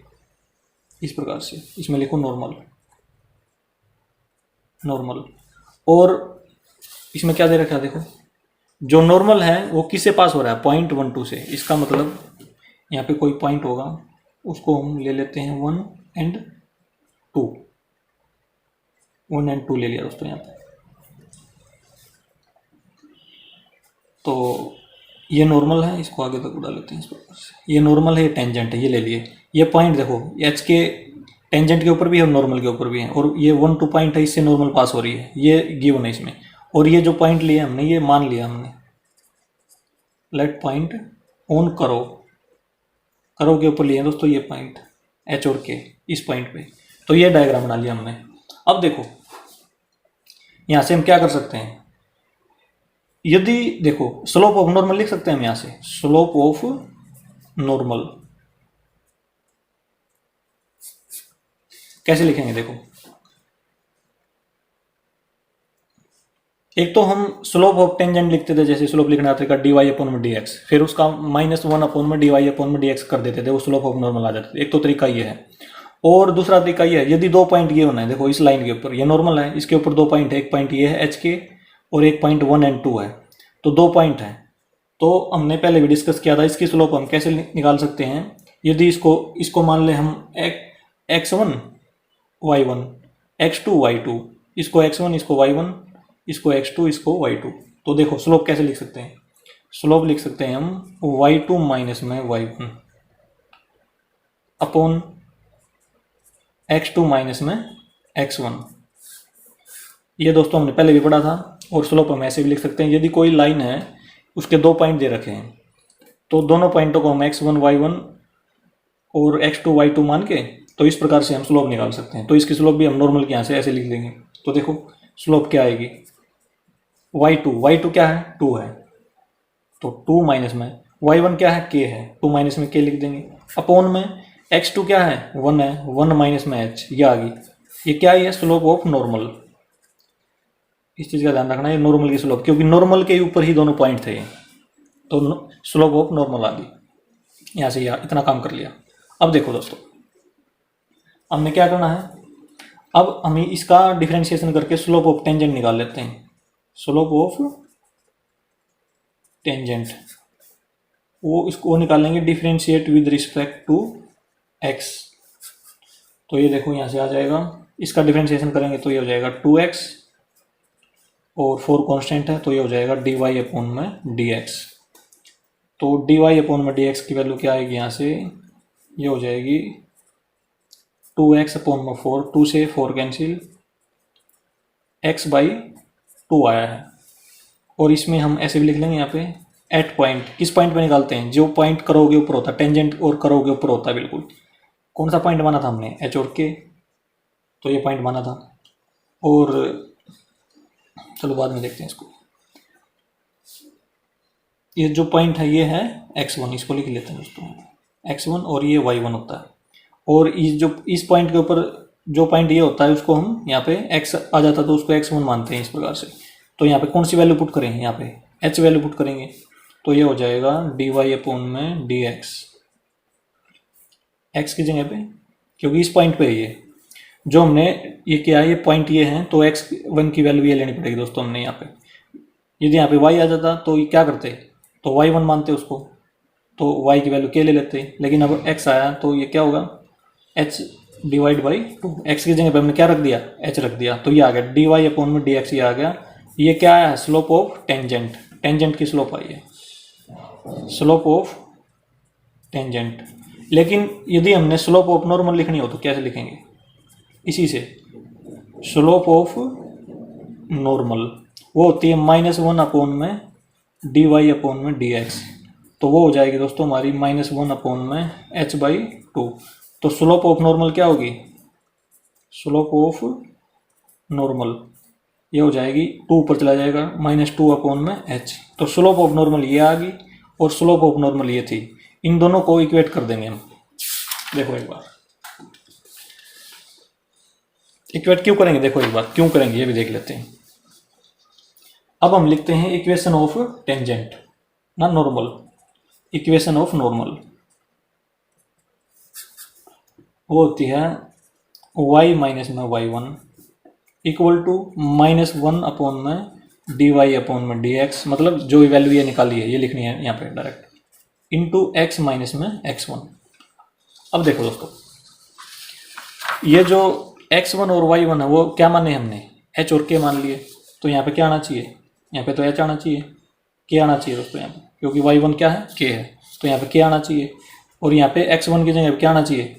इस प्रकार से, इसमें लिखो नॉर्मल, नॉर्मल। और इसमें क्या दे रखा है, देखो जो नॉर्मल है वो किससे पास हो रहा है, पॉइंट 1 2 से। इसका मतलब यहाँ पे कोई पॉइंट होगा, उसको हम ले लेते हैं 1 और 2, 1 और 2 ले लिया दोस्तों यहाँ पे। तो ये नॉर्मल है, इसको आगे तक उड़ा लेते हैं इस प्रकार से, ये नॉर्मल है, ये टेंजेंट है, ये ले लिए। ये पॉइंट देखो एच के टेंजेंट के ऊपर भी है और नॉर्मल के ऊपर भी है, और ये 1 2 पॉइंट है, इससे नॉर्मल पास हो रही है, ये गिवन है इसमें। और ये जो पॉइंट लिया हमने, ये मान लिया हमने, लेट पॉइंट ऑन करो, करो के ऊपर लिए दोस्तों ये पॉइंट एच और के, इस पॉइंट पे। तो ये डायग्राम बना लिया हमने। अब देखो यहाँ से हम क्या कर सकते हैं, यदि देखो स्लोप ऑफ नॉर्मल लिख सकते हैं हम यहाँ से, स्लोप ऑफ नॉर्मल कैसे लिखेंगे, देखो एक तो हम स्लोप ऑफ टेंजेंट लिखते थे, जैसे स्लोप लिखना तरीका dy अपॉन में dx, फिर उसका -1 अपॉन में dy अपॉन में dx कर देते थे, वो स्लोप ऑफ नॉर्मल आ जाते थे। एक तो तरीका ये है। और दूसरा तरीका ये है, यदि दो पॉइंट ये होना है, देखो इस लाइन के ऊपर ये नॉर्मल है, इसके ऊपर दो पॉइंट है, एक पॉइंट ये है एच के और एक पॉइंट 1 और 2 है, तो दो पॉइंट है। तो हमने पहले भी डिस्कस किया था, इसकी स्लोप हम कैसे निकाल सकते हैं, यदि इसको मान ले हम x1 y1 x2 y2, इसको x1 इसको y1 इसको x2 इसको y2। तो देखो स्लोप कैसे लिख सकते हैं, स्लोप लिख सकते हैं हम y2 माइनस में y1 अपॉन x2 माइनस में x1। ये दोस्तों हमने पहले भी पढ़ा था। और स्लोप हम ऐसे भी लिख सकते हैं, यदि कोई लाइन है उसके दो पॉइंट दे रखे हैं, तो दोनों पॉइंटों को हम x1 y1 और x2 y2 मान के, तो इस प्रकार से हम स्लोप निकाल सकते हैं। तो इसकी स्लोप भी हम नॉर्मल के यहाँ से ऐसे लिख देंगे। तो देखो स्लोप क्या आएगी, y2 क्या है, 2 है, तो 2 माइनस में y1 क्या है, k है, 2 माइनस में k लिख देंगे, अपॉन में x2 क्या है 1 है, 1 माइनस में h ये आ गई। ये क्या है स्लोप ऑफ नॉर्मल, इस चीज़ का ध्यान रखना है नॉर्मल की स्लोप, क्योंकि नॉर्मल के ऊपर ही दोनों पॉइंट थे तो स्लोप ऑफ नॉर्मल आ गई। यहाँ से यहाँ इतना काम कर लिया। अब देखो दोस्तों हमने क्या करना है, अब हम इसका डिफरेंशिएशन करके स्लोप ऑफ टेंजेंट निकाल लेते हैं। स्लोप ऑफ टेंजेंट वो इसको निकालेंगे differentiate with respect to x। तो ये देखो यहाँ से आ जाएगा, इसका डिफरेंशिएशन करेंगे तो ये हो जाएगा 2x और 4 कांस्टेंट है तो ये हो जाएगा dy अपॉन में dx। तो dy अपॉन में dx की वैल्यू क्या आएगी यहाँ से, ये हो जाएगी 2x अपॉन में 4, 2 से 4 कैंसिल, x बाई 2 आया है। और इसमें हम ऐसे भी लिख लेंगे यहाँ पे एट पॉइंट, किस पॉइंट पे निकालते हैं, जो पॉइंट करो के ऊपर होता है, टेंजेंट और करो के ऊपर होता है बिल्कुल। कौन सा पॉइंट माना था हमने, एच और के, तो ये पॉइंट माना था। और चलो बाद में देखते हैं इसको। ये जो पॉइंट है ये है x1, इसको लिख लेते हैं दोस्तों x1, और ये y1 होता है। और इस पॉइंट के ऊपर जो पॉइंट ये होता है उसको हम यहाँ पे x आ जाता है तो उसको x1 मानते हैं इस प्रकार से। तो यहाँ पे कौन सी वैल्यू पुट करें, यहाँ पे h वैल्यू पुट करेंगे तो ये हो जाएगा dy अपॉन में dx, x की जगह पे, क्योंकि इस पॉइंट पे ये जो हमने ये किया है, ये पॉइंट ये है तो x1 की वैल्यू ये लेनी पड़ेगी दोस्तों हमने यहाँ पे। यदि यहाँ पे y आ जाता तो ये क्या करते, तो y1 मानते उसको, तो y की वैल्यू k ले लेते, लेकिन अब x आया तो ये क्या होगा h डिवाइड बाई 2, x की जगह पे हमने क्या रख दिया h रख दिया, तो ये आ गया dy अपॉन में dx, ये आ गया। ये क्या है स्लोप ऑफ टेंजेंट, टेंजेंट की स्लोप आई है, स्लोप ऑफ टेंजेंट। लेकिन यदि हमने स्लोप ऑफ नॉर्मल लिखनी हो तो कैसे लिखेंगे, इसी से स्लोप ऑफ नॉर्मल वो होती है -1 अपॉन में dy अपॉन में dx, तो वो हो जाएगी दोस्तों हमारी -1 अपॉन में h बाई 2। तो स्लोप ऑफ नॉर्मल क्या होगी, स्लोप ऑफ नॉर्मल ये हो जाएगी 2 ऊपर चला जाएगा -2 अपॉन में h। तो स्लोप ऑफ नॉर्मल ये आ गई और स्लोप ऑफ नॉर्मल ये थी, इन दोनों को इक्वेट कर देंगे हम। देखो एक बार इक्वेट क्यों करेंगे, देखो एक बार क्यों करेंगे ये भी देख लेते हैं। अब हम लिखते हैं इक्वेशन ऑफ टेंजेंट ना नॉर्मल, इक्वेशन ऑफ नॉर्मल वो होती है y माइनस में y1 इक्वल टू -1 अपॉन में dy अपॉन में dx, मतलब जो वैल्यू ये निकाली है ये लिखनी है यहाँ पे डायरेक्ट, इंटू x माइनस में x1। अब देखो दोस्तों ये जो x1 और y1 है वो क्या माने हमने, h और k मान लिए, तो यहाँ पे क्या आना चाहिए, यहाँ पे तो h आना चाहिए, k आना चाहिए दोस्तों यहाँ पे, क्योंकि y1 क्या है k है, तो यहाँ पे k आना चाहिए। और यहाँ पे x1 की जगह क्या आना चाहिए,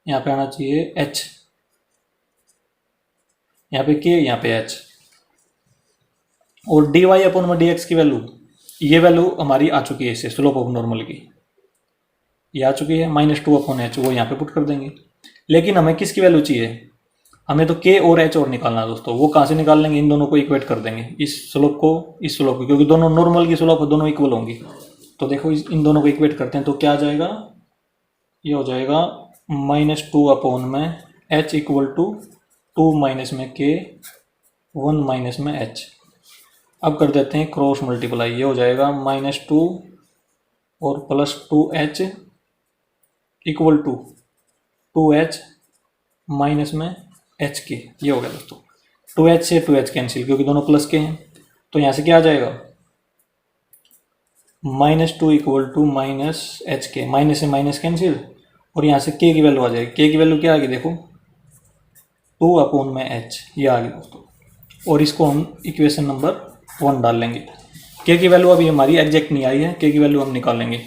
यहाँ पे आना चाहिए h, यहाँ पे k, यहाँ पे h। और dy अपॉन में dx की वैल्यू, ये वैल्यू हमारी आ चुकी है इससे स्लोप ऑफ नॉर्मल की, ये आ चुकी है -2 अपॉन h, वो यहाँ पे पुट कर देंगे। लेकिन हमें किसकी वैल्यू चाहिए, हमें तो k और h और निकालना है दोस्तों, वो कहाँ से निकाल लेंगे, इन दोनों को इक्वेट कर देंगे, इस स्लोप को इस स्लोप को, क्योंकि दोनों नॉर्मल की स्लोप दोनों इक्वल होंगी। तो देखो इन दोनों को इक्वेट करते हैं तो क्या आ जाएगा, ये हो जाएगा -2 अपॉन में h इक्वल टू 2 माइनस में k 1 माइनस में h। अब कर देते हैं क्रॉस मल्टीप्लाई, ये हो जाएगा -2 और +2h equal to 2h minus में h के, ये हो गया दोस्तों। 2h से 2h कैंसिल, क्योंकि दोनों प्लस के हैं, तो यहाँ से क्या आ जाएगा -2 इक्वल टू -h के, माइनस से माइनस कैंसिल, और यहाँ से k की वैल्यू आ जाएगी, k की वैल्यू क्या आ गई देखो 2 अपॉन में h, ये आ गई दोस्तों। और इसको हम इक्वेशन नंबर 1 डाल लेंगे। k की वैल्यू अभी हमारी एग्जैक्ट नहीं आई है, k की वैल्यू हम निकालेंगे।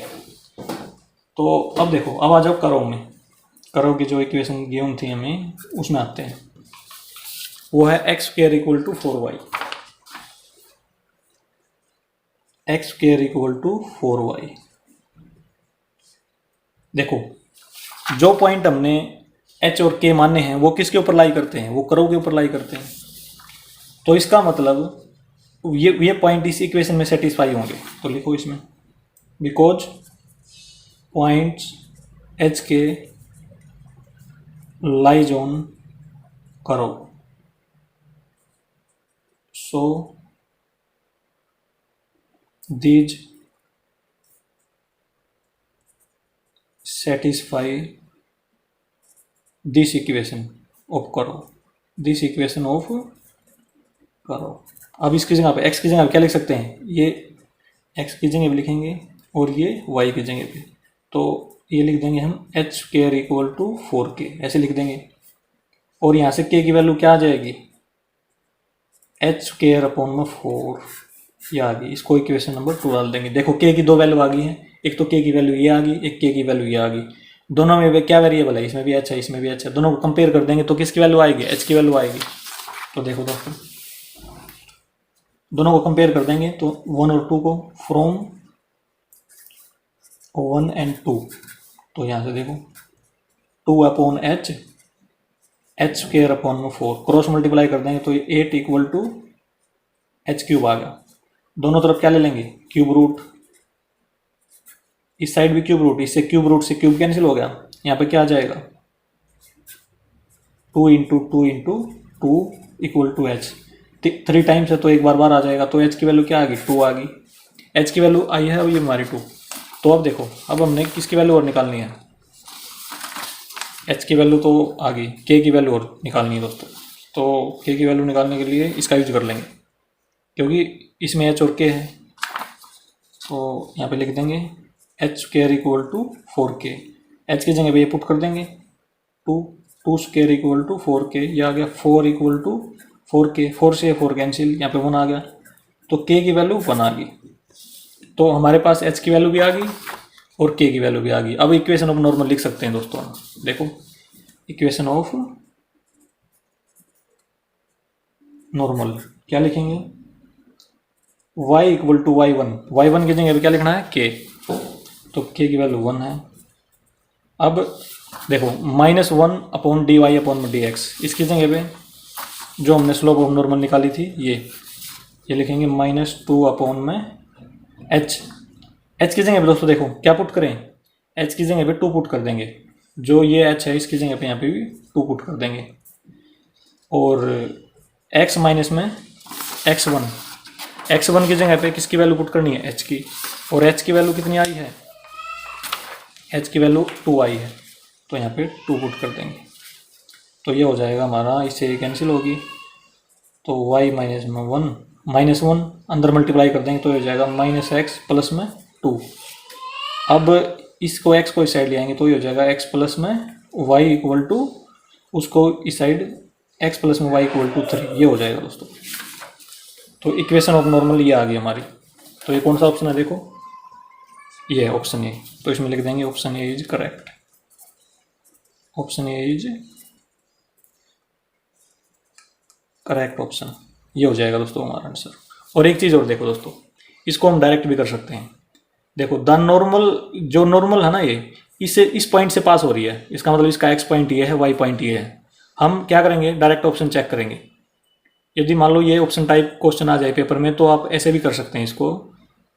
तो अब देखो, अब आ जाओ करो में, करो की जो इक्वेशन गिवन थी हमें उसमें आते हैं, वो है x square equal to 4y, x square equal to 4y। देखो जो पॉइंट हमने h और k माने हैं वो किसके ऊपर लाई करते हैं, वो करो के ऊपर लाई करते हैं। तो इसका मतलब ये पॉइंट इस इक्वेशन में सेटिस्फाई होंगे, तो लिखो इसमें बिकॉज पॉइंट्स एच के लाइज ऑन करो, so these satisfy this equation of करो, दिस इक्वेशन ऑफ करो। अब इसकी जगह पे एक्स की जगह पे क्या लिख सकते हैं, ये एक्स की जगह पे लिखेंगे और ये वाई की जगह पे, तो ये लिख देंगे हम H square equal to 4k, ऐसे लिख देंगे। और यहाँ से के की वैल्यू क्या आ जाएगी, एच स्क्वायर अपॉन में 4, ये आ गई। इसको इक्वेशन नंबर 2 डाल देंगे। देखो के की दो वैल्यू आ गई है, एक तो के की वैल्यू ये आ गई, एक के की वैल्यू ये आ गई। दोनों में क्या वेरिएबल है, इसमें भी एच है, इसमें भी एच है, दोनों को कंपेयर कर देंगे तो किसकी वैल्यू आएगी, एच की वैल्यू आएगी। तो देखो दोस्तों, दोनों को कंपेयर कर देंगे तो 1 और 2 को, फ्रॉम 1 एंड 2, तो यहाँ से देखो 2 upon h, h square upon में 4, क्रॉस मल्टीप्लाई कर देंगे तो ये 8 इक्वल टू एच क्यूब आ गया। दोनों तरफ क्या ले लेंगे, क्यूब रूट, इस साइड भी क्यूब रूट, इससे क्यूब रूट से क्यूब कैंसिल हो गया। यहाँ पे क्या आ जाएगा, 2 into two into two equal to h, 3 times है तो एक बार आ जाएगा, तो एच की वैल्यू क्या आ गई, 2 आ गई। एच की वैल्यू आई है, अब ये हमारी 2। तो अब देखो, अब हमने किसकी वैल्यू और निकालनी है, एच की वैल्यू तो आ गई, के की वैल्यू और निकालनी है दोस्तों। तो के की वैल्यू निकालने के लिए इसका यूज कर लेंगे, क्योंकि इसमें एच और के है। तो यहाँ पे लिख देंगे h square equal to 4k, h की जगह पे ये पुट कर देंगे 2 स्क्वायर इक्वल टू 4k, ये आ गया 4 इक्वल टू 4k, 4 से 4 कैंसिल, यहाँ पे 1 आ गया, तो k की वैल्यू 1 आ गई। तो हमारे पास h की वैल्यू भी आ गई और k की वैल्यू भी आ गई। अब इक्वेशन ऑफ नॉर्मल लिख सकते हैं दोस्तों, देखो इक्वेशन ऑफ नॉर्मल क्या लिखेंगे, y इक्वल टू y1 की जगह पे क्या लिखना है, k, तो k की वैल्यू 1 है। अब देखो -1 अपॉन dy अपॉन dx, इसकी जगह पे जो हमने स्लोप ऑफ नॉर्मल निकाली थी ये लिखेंगे -2 अपॉन में h की जगह पे दोस्तों देखो क्या पुट करें, h की जगह पे 2 पुट कर देंगे, जो ये h है इसकी जगह पे यहाँ पे भी 2 पुट कर देंगे, और x माइनस में x1 की जगह पे किसकी वैल्यू पुट करनी है, h की, और h की वैल्यू कितनी आई है, h की वैल्यू 2 आई है, तो यहाँ पे 2 पुट कर देंगे। तो ये हो जाएगा हमारा, इससे कैंसिल होगी, तो y माइनस में 1 अंदर मल्टीप्लाई कर देंगे तो ये हो जाएगा -x प्लस में 2। अब इसको x को इस साइड ले आएंगे तो ये हो जाएगा x प्लस में y इक्वल टू, उसको इस साइड x प्लस में y इक्वल टू 3, ये हो जाएगा दोस्तों। तो इक्वेशन ऑफ नॉर्मल ये आ गई हमारी। तो ये कौन सा ऑप्शन है, देखो ये है ऑप्शन ए, तो इसमें लिख देंगे option A is correct, option A is correct option, ये हो जाएगा दोस्तों हमारा आंसर। और एक चीज़ और देखो दोस्तों, इसको हम डायरेक्ट भी कर सकते हैं। देखो द नॉर्मल, जो नॉर्मल है ना ये इस पॉइंट से पास हो रही है, इसका मतलब इसका x पॉइंट ये है, y पॉइंट ये है। हम क्या करेंगे, डायरेक्ट ऑप्शन चेक करेंगे। यदि मान लो ये ऑप्शन टाइप क्वेश्चन आ जाए पेपर में तो आप ऐसे भी कर सकते हैं इसको,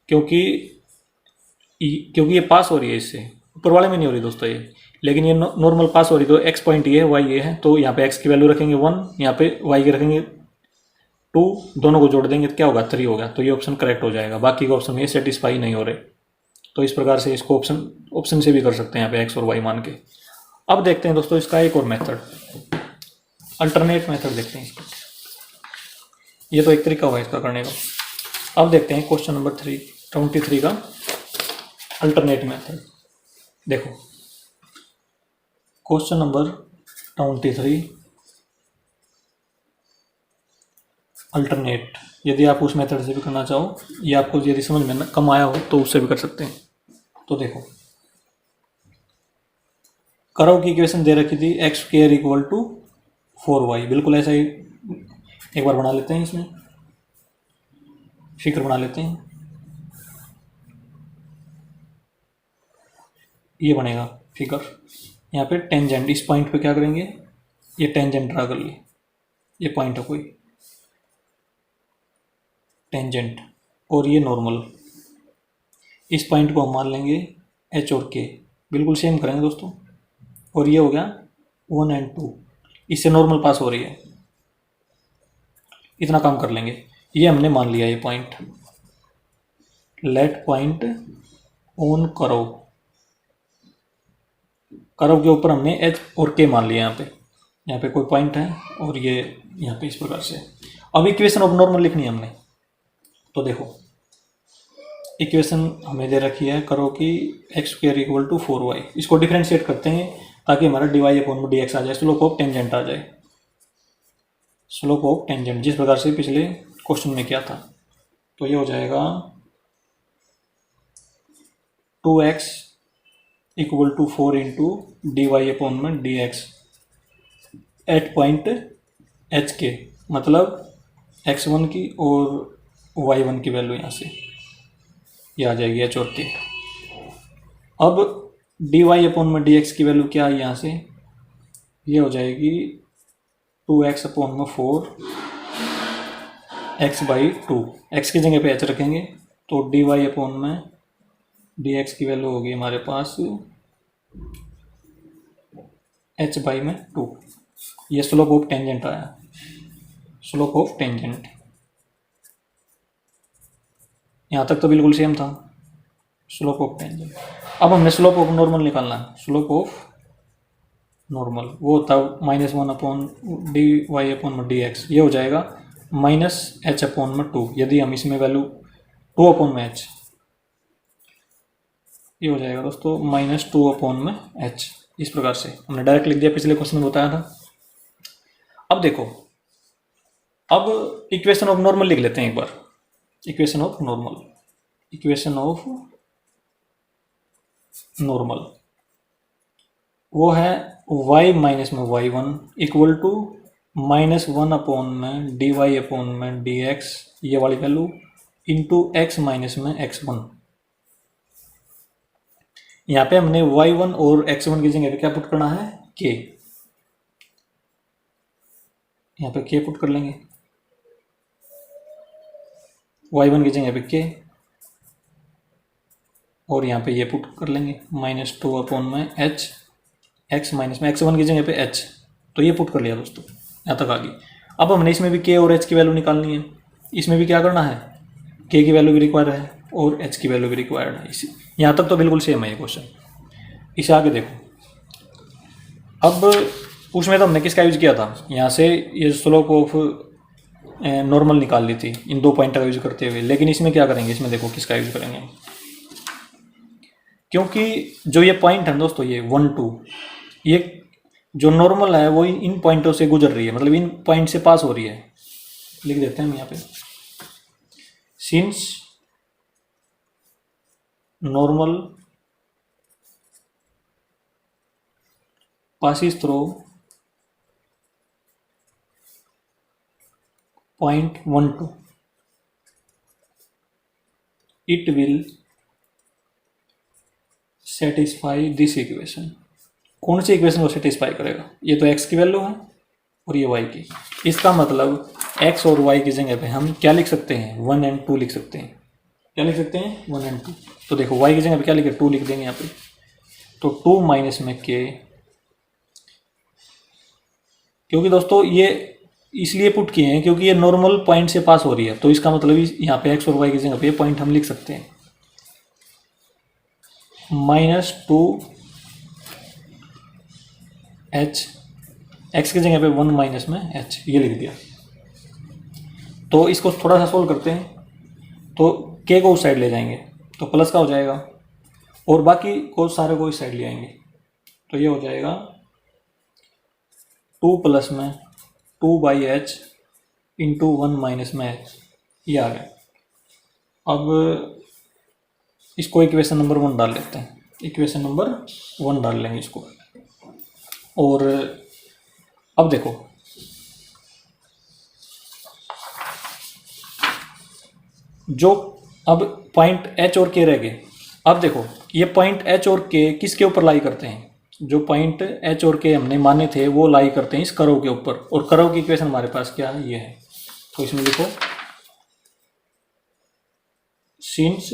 क्योंकि ये पास हो रही है, इससे ऊपर वाले में नहीं हो रही दोस्तों ये, लेकिन ये नॉर्मल पास हो रही, तो x पॉइंट ये है, y ये है, तो यहाँ पे x की वैल्यू रखेंगे 1, यहाँ पे y की रखेंगे 2, दोनों को जोड़ देंगे तो क्या होगा, 3 होगा। तो ये ऑप्शन करेक्ट हो जाएगा, बाकी के ऑप्शन ये सेटिस्फाई नहीं हो रहे। तो इस प्रकार से इसको ऑप्शन से भी कर सकते हैं यहाँ पे x और y मान के। अब देखते हैं दोस्तों इसका एक और मेथड, अल्टरनेट मेथड देखते हैं इसका। ये तो एक तरीका हुआ इसका करने का। अब देखते हैं क्वेश्चन नंबर 23 का अल्टरनेट मेथड। देखो क्वेश्चन नंबर 23 अल्टरनेट, यदि आप उस मेथड से भी करना चाहो, ये आपको यदि समझ में कम आया हो तो उससे भी कर सकते हैं। तो देखो करव की इक्वेशन दे रखी थी x square equal to 4y, बिल्कुल ऐसा ही एक बार बना लेते हैं, इसमें फिगर बना लेते हैं। ये बनेगा फिगर, यहाँ पे टेंजेंट, इस पॉइंट पे क्या करेंगे, ये टेंजेंट ड्रा कर लिए, ये पॉइंट है कोई टेंजेंट, और ये नॉर्मल, इस पॉइंट को हम मान लेंगे h और k, बिल्कुल सेम करेंगे दोस्तों। और ये हो गया 1 and 2, इससे नॉर्मल पास हो रही है, इतना काम कर लेंगे। ये हमने मान लिया ये पॉइंट, लेट पॉइंट ऑन करो, कर्व के ऊपर हमने एच और के मान लिया। यहाँ पे कोई पॉइंट है और ये यहाँ पे इस प्रकार से। अब इक्वेशन ऑफ नॉर्मल लिखनी है हमने, तो देखो इक्वेशन हमें दे रखी है कर्व की x² = 4y। इसको डिफरेंशिएट करते हैं ताकि हमारा dy/dx आ जाए, स्लोप ऑफ टेंजेंट आ जाए, स्लोप ऑफ टेंजेंट, जिस प्रकार से पिछले क्वेश्चन में किया था। तो ये हो जाएगा 2x = 4 × dy/dx eight point H के, मतलब x1 की और y1 की वैल्यू यहाँ से ये आ जाएगी h और k। अब dy/dx की वैल्यू क्या है यहाँ से, ये हो जाएगी 2x/4 x/2। x की जगह पे h रखेंगे तो dy/dx की वैल्यू होगी हमारे पास h/2। ये स्लोप ऑफ टेंजेंट आया, स्लोप ऑफ टेंजेंट। यहाँ तक तो बिल्कुल सेम था, स्लोप ऑफ टेंजेंट। अब हमने स्लोप ऑफ नॉर्मल निकालना है। स्लोप ऑफ नॉर्मल वो होता है -1/dy/dx, ये हो जाएगा -h/2। यदि हम इसमें वैल्यू 2/h, ये हो जाएगा दोस्तों -2/h। इस प्रकार से हमने डायरेक्ट लिख दिया, पिछले क्वेश्चन में बताया था। अब देखो, अब इक्वेशन ऑफ नॉर्मल लिख लेते हैं एक बार। Equation of normal, equation of normal वो है y माइनस में y1 इक्वल टू -1/dy/dx, ये वाली वैल्यू, इंटू x माइनस में x1। यहाँ पे हमने y1 और x1 की जगह पे क्या पुट करना है, k। यहाँ पे k पुट कर लेंगे, y1 की जगह पे k, और यहाँ पे ये पुट कर लेंगे -2/h, x माइनस में x1 की जगह पे h। तो ये पुट कर लिया दोस्तों, यहाँ तक आ गई। अब हमने इसमें भी k और h की वैल्यू निकालनी है। इसमें भी क्या करना है, k की वैल्यू भी रिक्वायर्ड है और h की वैल्यू भी रिक्वायर्ड है। इसी यहाँ तक तो बिल्कुल सेम है ये क्वेश्चन। इसे आगे देखो, अब उसमें तो हमने किसका यूज किया था, यहाँ से ये स्लोप ऑफ नॉर्मल निकाल ली थी इन दो पॉइंट का यूज करते हुए। लेकिन इसमें क्या करेंगे, इसमें देखो किसका यूज करेंगे, क्योंकि जो ये पॉइंट है दोस्तों, ये 1 2, ये जो नॉर्मल है वो इन पॉइंटों से गुजर रही है, मतलब इन पॉइंट से पास हो रही है। लिख देते हैं हम यहाँ पे, since normal passes through point 1 2, it will satisfy this equation. कौन सी इक्वेशन को सेटिस्फाई करेगा, ये तो x की वैल्यू है और ये y की। इसका मतलब x और y की जगह पे हम क्या लिख सकते हैं, 1 and 2 लिख सकते हैं। क्या लिख सकते हैं, 1 and 2। तो देखो y की जगह पे क्या लिखे, 2 लिख देंगे यहाँ पे। तो 2 माइनस में k, क्योंकि दोस्तों ये इसलिए पुट किए हैं क्योंकि ये नॉर्मल पॉइंट से पास हो रही है। तो इसका मतलब यहाँ पे x और y की जगह पे पॉइंट हम लिख सकते हैं -2h, x की जगह पे 1 माइनस में h, ये लिख दिया। तो इसको थोड़ा सा सोल्व करते हैं, तो k को उस साइड ले जाएंगे तो प्लस का हो जाएगा, और बाकी को सारे को इस साइड ले आएंगे। तो ये हो जाएगा 2 प्लस में 2/h इंटू 1 माइनस में h, ये आ गया। अब इसको इक्वेशन नंबर 1 डाल लेते हैं, इक्वेशन नंबर 1 डाल लेंगे इसको। और अब देखो, जो अब पॉइंट h और k रह गए। अब देखो ये पॉइंट h और k किसके ऊपर लाई करते हैं, जो पॉइंट h और k हमने माने थे वो लाई करते हैं इस कर्व के ऊपर। और कर्व की इक्वेशन हमारे पास क्या है, ये है। तो इसमें लिखो सिंस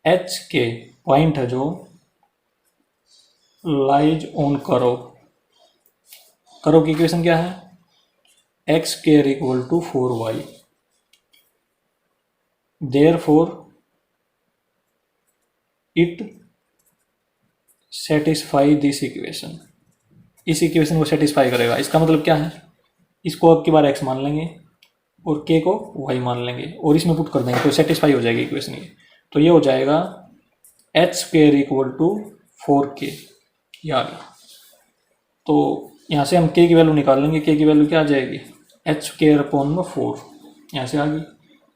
h के पॉइंट है जो लाइज ऑन करो। करो की इक्वेशन क्या है? X square equal to 4y। Therefore it satisfy this equation. इस इक्वेशन को सेटिस्फाई करेगा। इसका मतलब क्या है? इसको अब की बार x मान लेंगे और k को y मान लेंगे और इसमें पुट कर देंगे तो सेटिस्फाई हो जाएगी इक्वेशन ये। तो ये हो जाएगा H square equal to 4k। ये आ गया। तो यहाँ से हम k की वैल्यू निकाल लेंगे। k की वैल्यू क्या आ जाएगी? एच स्क्वेयर अपॉन में 4। यहाँ से आ गई।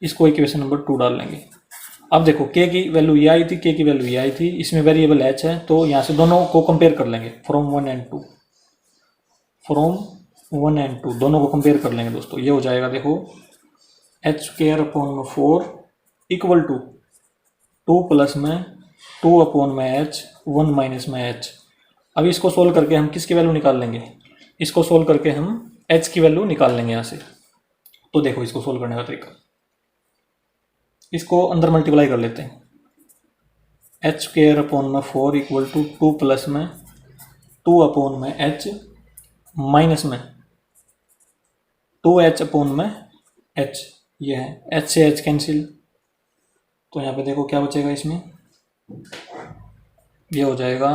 इसको इक्वेशन नंबर 2 डाल लेंगे। अब देखो k की वैल्यू ये आई थी, k की वैल्यू ये आई थी, इसमें वेरिएबल h है तो यहाँ से दोनों को कंपेयर कर लेंगे। फ्रॉम 1 एंड 2, फ्रॉम 1 एंड 2 दोनों को कंपेयर कर लेंगे दोस्तों। ये हो जाएगा देखो एच स्क्वेयर अपॉन में 4 इक्वल टू 2 प्लस में 2 अपॉन में h 1 माइनस में h। अब इसको सोल्व करके हम किसकी वैल्यू निकाल लेंगे? इसको सोल्व करके हम h की वैल्यू निकाल लेंगे यहाँ से। तो देखो इसको सोल्व करने का तरीका, इसको अंदर मल्टीप्लाई कर लेते हैं। एच स्क्वेयर अपॉन में 4 इक्वल टू 2 प्लस में 2 अपॉन में h माइनस में 2h अपॉन में h। ये है h से h कैंसिल। तो यहाँ पे देखो क्या बचेगा इसमें, ये हो जाएगा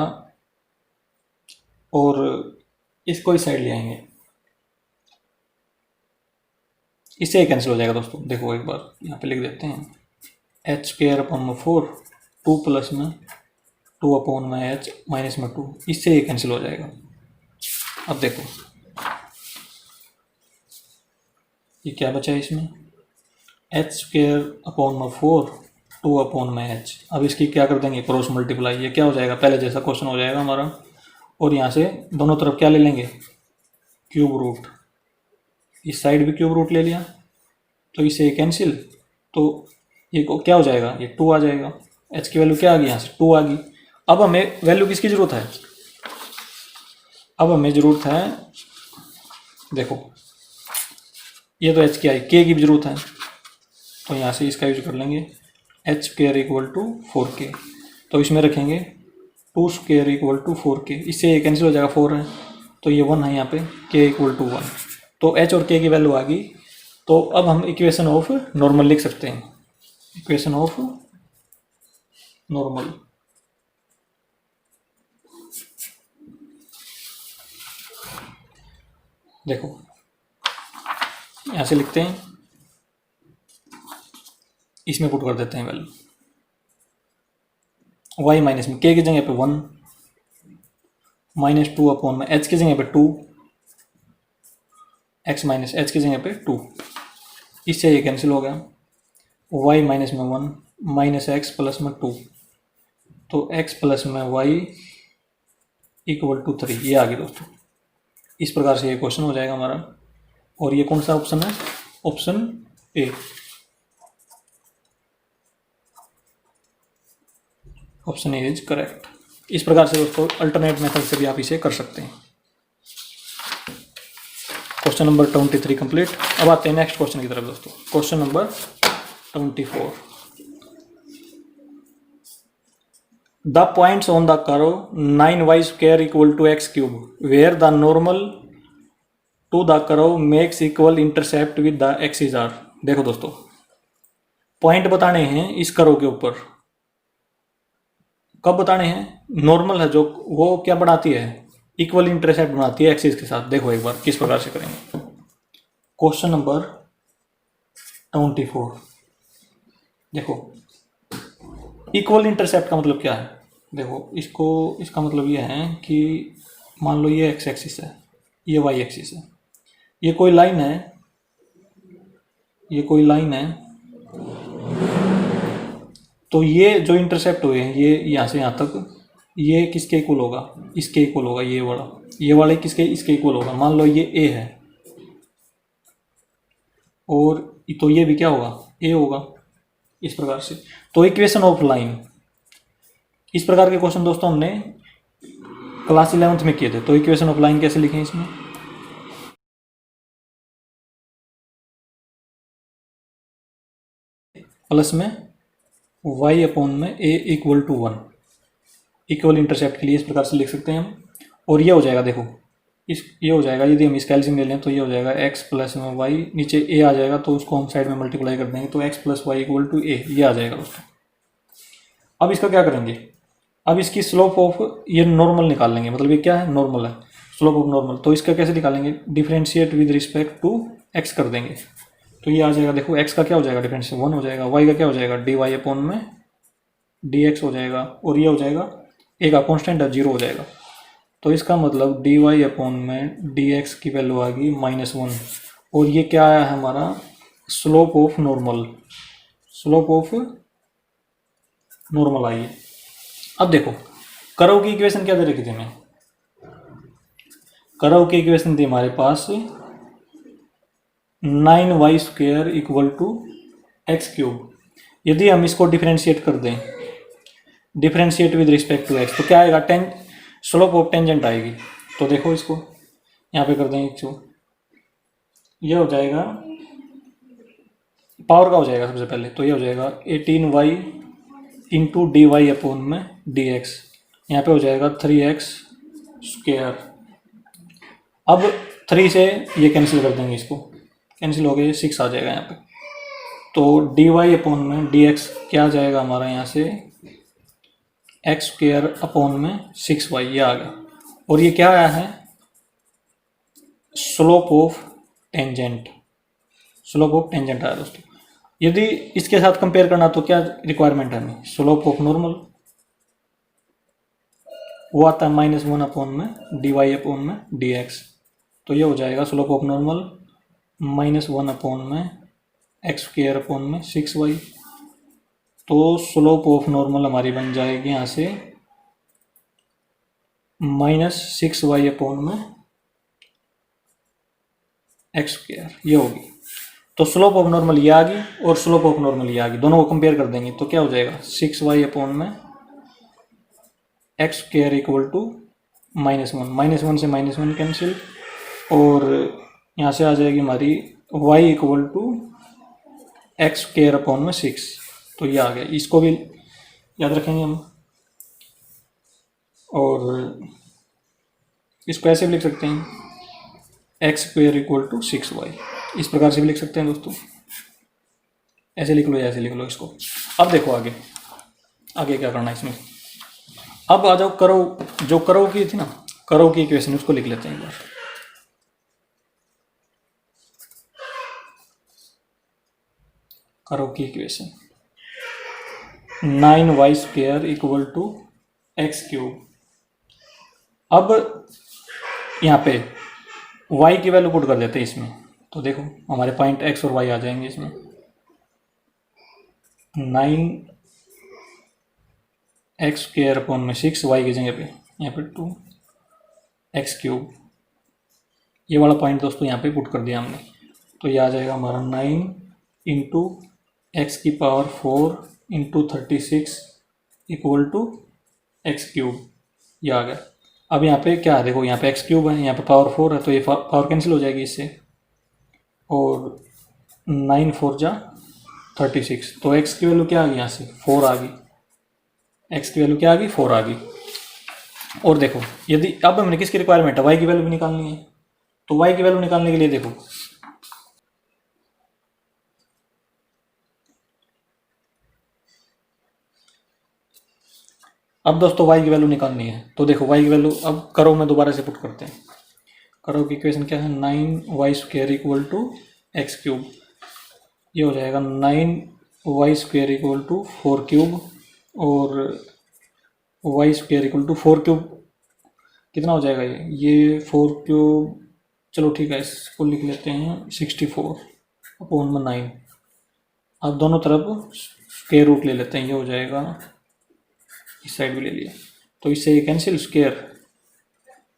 और इसको इस साइड ले आएंगे, इससे ही कैंसिल हो जाएगा दोस्तों। देखो एक बार यहाँ पे लिख देते हैं एच स्क्वेयर अपॉन में 4 2 प्लस में 2 अपॉन में h माइनस में 2, इससे ये कैंसिल हो जाएगा। अब देखो ये क्या बचा है इसमें, एच स्क्वेयर अपॉन में 4 2 अपॉन में h। अब इसकी क्या कर देंगे? Cross multiply. ये क्या हो जाएगा? पहले जैसा क्वेश्चन हो जाएगा हमारा। और यहाँ से दोनों तरफ क्या ले लेंगे? Cube root. इस साइड भी क्यूब रूट ले लिया तो इससे ये कैंसिल। तो ये को क्या हो जाएगा? ये 2 आ जाएगा। h की वैल्यू क्या आ गई? यहाँ से 2 आ गई। अब हमें वैल्यू किसकी ज़रूरत है? अब हमें ज़रूरत है, देखो ये तो h की आई, k की भी ज़रूरत है तो यहाँ से इसका यूज कर लेंगे H square equal to 4k। तो इसमें रखेंगे 2 स्क्वेयर इक्वल टू 4k, इससे ये कैंसिल हो जाएगा, 4 है तो ये 1 है यहाँ पे, k इक्वल टू 1। तो h और k की वैल्यू आ गई। तो अब हम इक्वेशन ऑफ नॉर्मल लिख सकते हैं। इक्वेशन ऑफ नॉर्मल, देखो यहाँ से लिखते हैं, इसमें पुट कर देते हैं वैल्यू y माइनस में k की जगह पे 1 माइनस 2 अपॉन में h की जगह पे 2 x माइनस h की जगह पे 2, इससे ये कैंसिल हो गया। y माइनस में 1 माइनस x प्लस में 2, तो x प्लस में y इक्वल टू 3। ये आ गई दोस्तों। इस प्रकार से ये क्वेश्चन हो जाएगा हमारा। और ये कौन सा ऑप्शन है? Option A. Option A is correct. इस प्रकार से दोस्तों अल्टरनेट मेथड से भी आप इसे कर सकते हैं। Question number 23 complete. अब आते हैं नेक्स्ट क्वेश्चन की तरफ दोस्तों। Question number 24। The points on the curve 9y square equal to x cube where the normal to the curve makes equal intercept with the axis are. देखो दोस्तों point बताने हैं इस कर्व के ऊपर। कब बताने हैं? नॉर्मल है जो, वो क्या बनाती है? इक्वल इंटरसेप्ट बनाती है एक्सिस के साथ। देखो एक बार किस प्रकार से करेंगे। Question number 24। देखो इक्वल इंटरसेप्ट का मतलब क्या है? देखो इसका मतलब ये है कि मान लो ये एक्स एक्सिस है, ये वाई एक्सिस है, ये कोई लाइन है, ये कोई लाइन है। तो ये जो इंटरसेप्ट हुए हैं ये यहाँ से यहाँ तक, ये किसके इक्वल होगा? इसके इक्वल होगा। ये वाला किसके? इसके इक्वल होगा। मान लो ये ए है और तो ये भी क्या होगा? ए होगा। इस प्रकार से तो इक्वेशन ऑफ लाइन, इस प्रकार के क्वेश्चन दोस्तों हमने क्लास 11th में किए थे। तो इक्वेशन ऑफ लाइन कैसे लिखें? इसमें प्लस में y अपॉन में a equal to 1, equal intercept के लिए इस प्रकार से लिख सकते हैं हम। और ये हो जाएगा, देखो ये हो जाएगा, यदि हम इसका एलसीएम ले लें तो ये हो जाएगा x प्लस में वाई, नीचे a आ जाएगा तो उसको हम साइड में मल्टीप्लाई कर देंगे तो x plus y equal to a, ये आ जाएगा दोस्तों। अब इसका क्या करेंगे, अब इसकी स्लोप ऑफ ये नॉर्मल निकाल लेंगे, मतलब ये क्या है, नॉर्मल है, स्लोप ऑफ नॉर्मल। तो इसका कैसे निकालेंगे, differentiate with respect to x कर देंगे तो ये आ जाएगा, देखो x का क्या हो जाएगा, डिफरेंशिएट 1 हो जाएगा, y का क्या हो जाएगा, dy अपॉन में dx हो जाएगा, और ये हो जाएगा a का कॉन्स्टेंट है 0 हो जाएगा। तो इसका मतलब dy अपॉन में dx की वैल्यू आ गई -1, और ये क्या आया है हमारा, slope of normal, slope of normal आई है। अब देखो कर्व की इक्वेशन क्या दे रखी थी हमें, कर्व की इक्वेशन थी हमारे पास 9y² इक्वल टू x³। यदि हम इसको डिफरेंशिएट कर दें, differentiate with respect to x, तो क्या आएगा, स्लोप ऑफ टेंजेंट आएगी। तो देखो इसको यहाँ पे कर देंगे ये हो जाएगा, पावर का हो जाएगा सबसे पहले, तो ये हो जाएगा 18y into d Y upon में डी एक्स, यहाँ पे हो जाएगा 3x²। अब 3 से ये कैंसिल कर देंगे, इसको कैंसिल हो गया, 6 आ जाएगा यहाँ पे। तो डी वाई अपॉन में डी एक्स क्या आ जाएगा हमारा यहाँ से, x² अपॉन में 6y, ये आ गया। और ये क्या आया है, slope of tangent, slope of tangent आया दोस्तों। यदि इसके साथ कंपेयर करना तो क्या रिक्वायरमेंट है हमें, स्लोप ऑफ नॉर्मल, वो आता है -1 अपॉन में डी वाई अपॉन में डी एक्स। तो ये हो जाएगा स्लोप ऑफ नॉर्मल -1 अपॉन में x² अपॉन में 6y। तो स्लोप ऑफ नॉर्मल हमारी बन जाएगी यहाँ से -6y अपॉन में x², ये होगी। तो स्लोप ऑफ नॉर्मल ये आ गई और स्लोप ऑफ नॉर्मल ये आ गई, दोनों को कंपेयर कर देंगे तो क्या हो जाएगा, 6y अपॉन में x² इक्वल टू -1, -1 से -1 कैंसिल, और यहाँ से आ जाएगी हमारी y equal to x² upon में 6। तो ये आ गया, इसको भी याद रखेंगे हम। और इसको ऐसे भी लिख सकते हैं, x² इक्वल टू 6y, इस प्रकार से भी लिख सकते हैं दोस्तों, ऐसे लिख लो या ऐसे लिख लो इसको। अब देखो आगे आगे क्या करना है इसमें। अब आ जाओ कर्व, जो कर्व की थी ना, कर्व की इक्वेशन उसको लिख लेते हैं एक बार। कर्व की equation 9y² equal to x³। अब यहाँ पे y की वैल्यू पुट कर देते हैं इसमें, तो देखो हमारे पॉइंट x और y आ जाएंगे इसमें। 9x² अपॉन में 6y की जगह पे यहाँ पे 2x³, ये वाला पॉइंट दोस्तों यहाँ पे पुट कर दिया हमने। तो ये आ जाएगा हमारा 9 into x⁴ into 36 equal to x³, ये आ गया। अब यहाँ पे क्या है, देखो यहाँ पे x³ है, यहाँ पे पावर 4 है, तो ये पावर कैंसिल हो जाएगी इससे, और 9 4 जा 36, तो x की वैल्यू क्या आ गई, यहाँ से 4 आ गई, x की वैल्यू क्या आ गई, 4 आ गई। और देखो यदि अब हमने किसकी रिक्वायरमेंट है, y की वैल्यू भी निकालनी है, तो y की वैल्यू निकालने के लिए देखो अब दोस्तों y की वैल्यू निकालनी है, तो देखो y की वैल्यू अब कर्व में दोबारा से पुट करते हैं। कर्व की इक्वेशन क्या है, 9y² इक्वल टू x³, ये हो जाएगा 9y² इक्वल टू 4³ और y² इक्वल टू 4³ कितना हो जाएगा, ये 4³ चलो ठीक है, इसको लिख लेते हैं 64 अपॉन में 9। अब दोनों तरफ स्क्वायर रूट ले लेते हैं, ये हो जाएगा, इस साइड भी ले लिया, तो इससे ये कैंसिल स्क्वायर,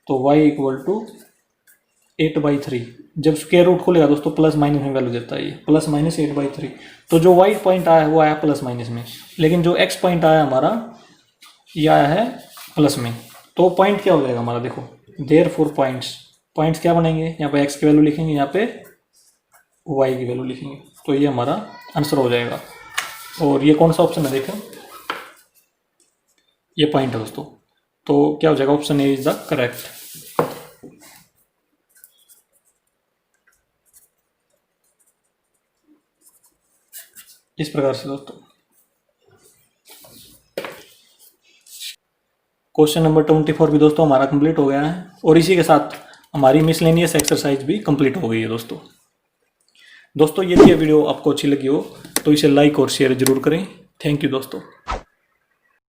तो y इक्वल टू 8/3। जब स्क्वायर रूट खोलेगा दोस्तों प्लस माइनस में वैल्यू देता है, ये +-8/3। तो जो y पॉइंट आया है वो आया प्लस माइनस में, लेकिन जो x पॉइंट आया हमारा ये आया है प्लस में। तो पॉइंट क्या हो जाएगा हमारा, देखो देयरफॉर पॉइंट्स क्या बनेंगे, यहाँ पे x की वैल्यू लिखेंगे, यहाँ पे y की वैल्यू लिखेंगे, तो ये हमारा आंसर हो जाएगा। और ये कौन सा ऑप्शन है, देखें ये पॉइंट है दोस्तों, तो क्या हो जाएगा, option A is the correct. इस प्रकार से दोस्तों क्वेश्चन नंबर 24 भी दोस्तों हमारा कंप्लीट हो गया है, और इसी के साथ हमारी मिसलेनियस एक्सरसाइज भी कंप्लीट हो गई है दोस्तों। यदि ये वीडियो आपको अच्छी लगी हो तो इसे लाइक और शेयर जरूर करें। थैंक यू दोस्तों।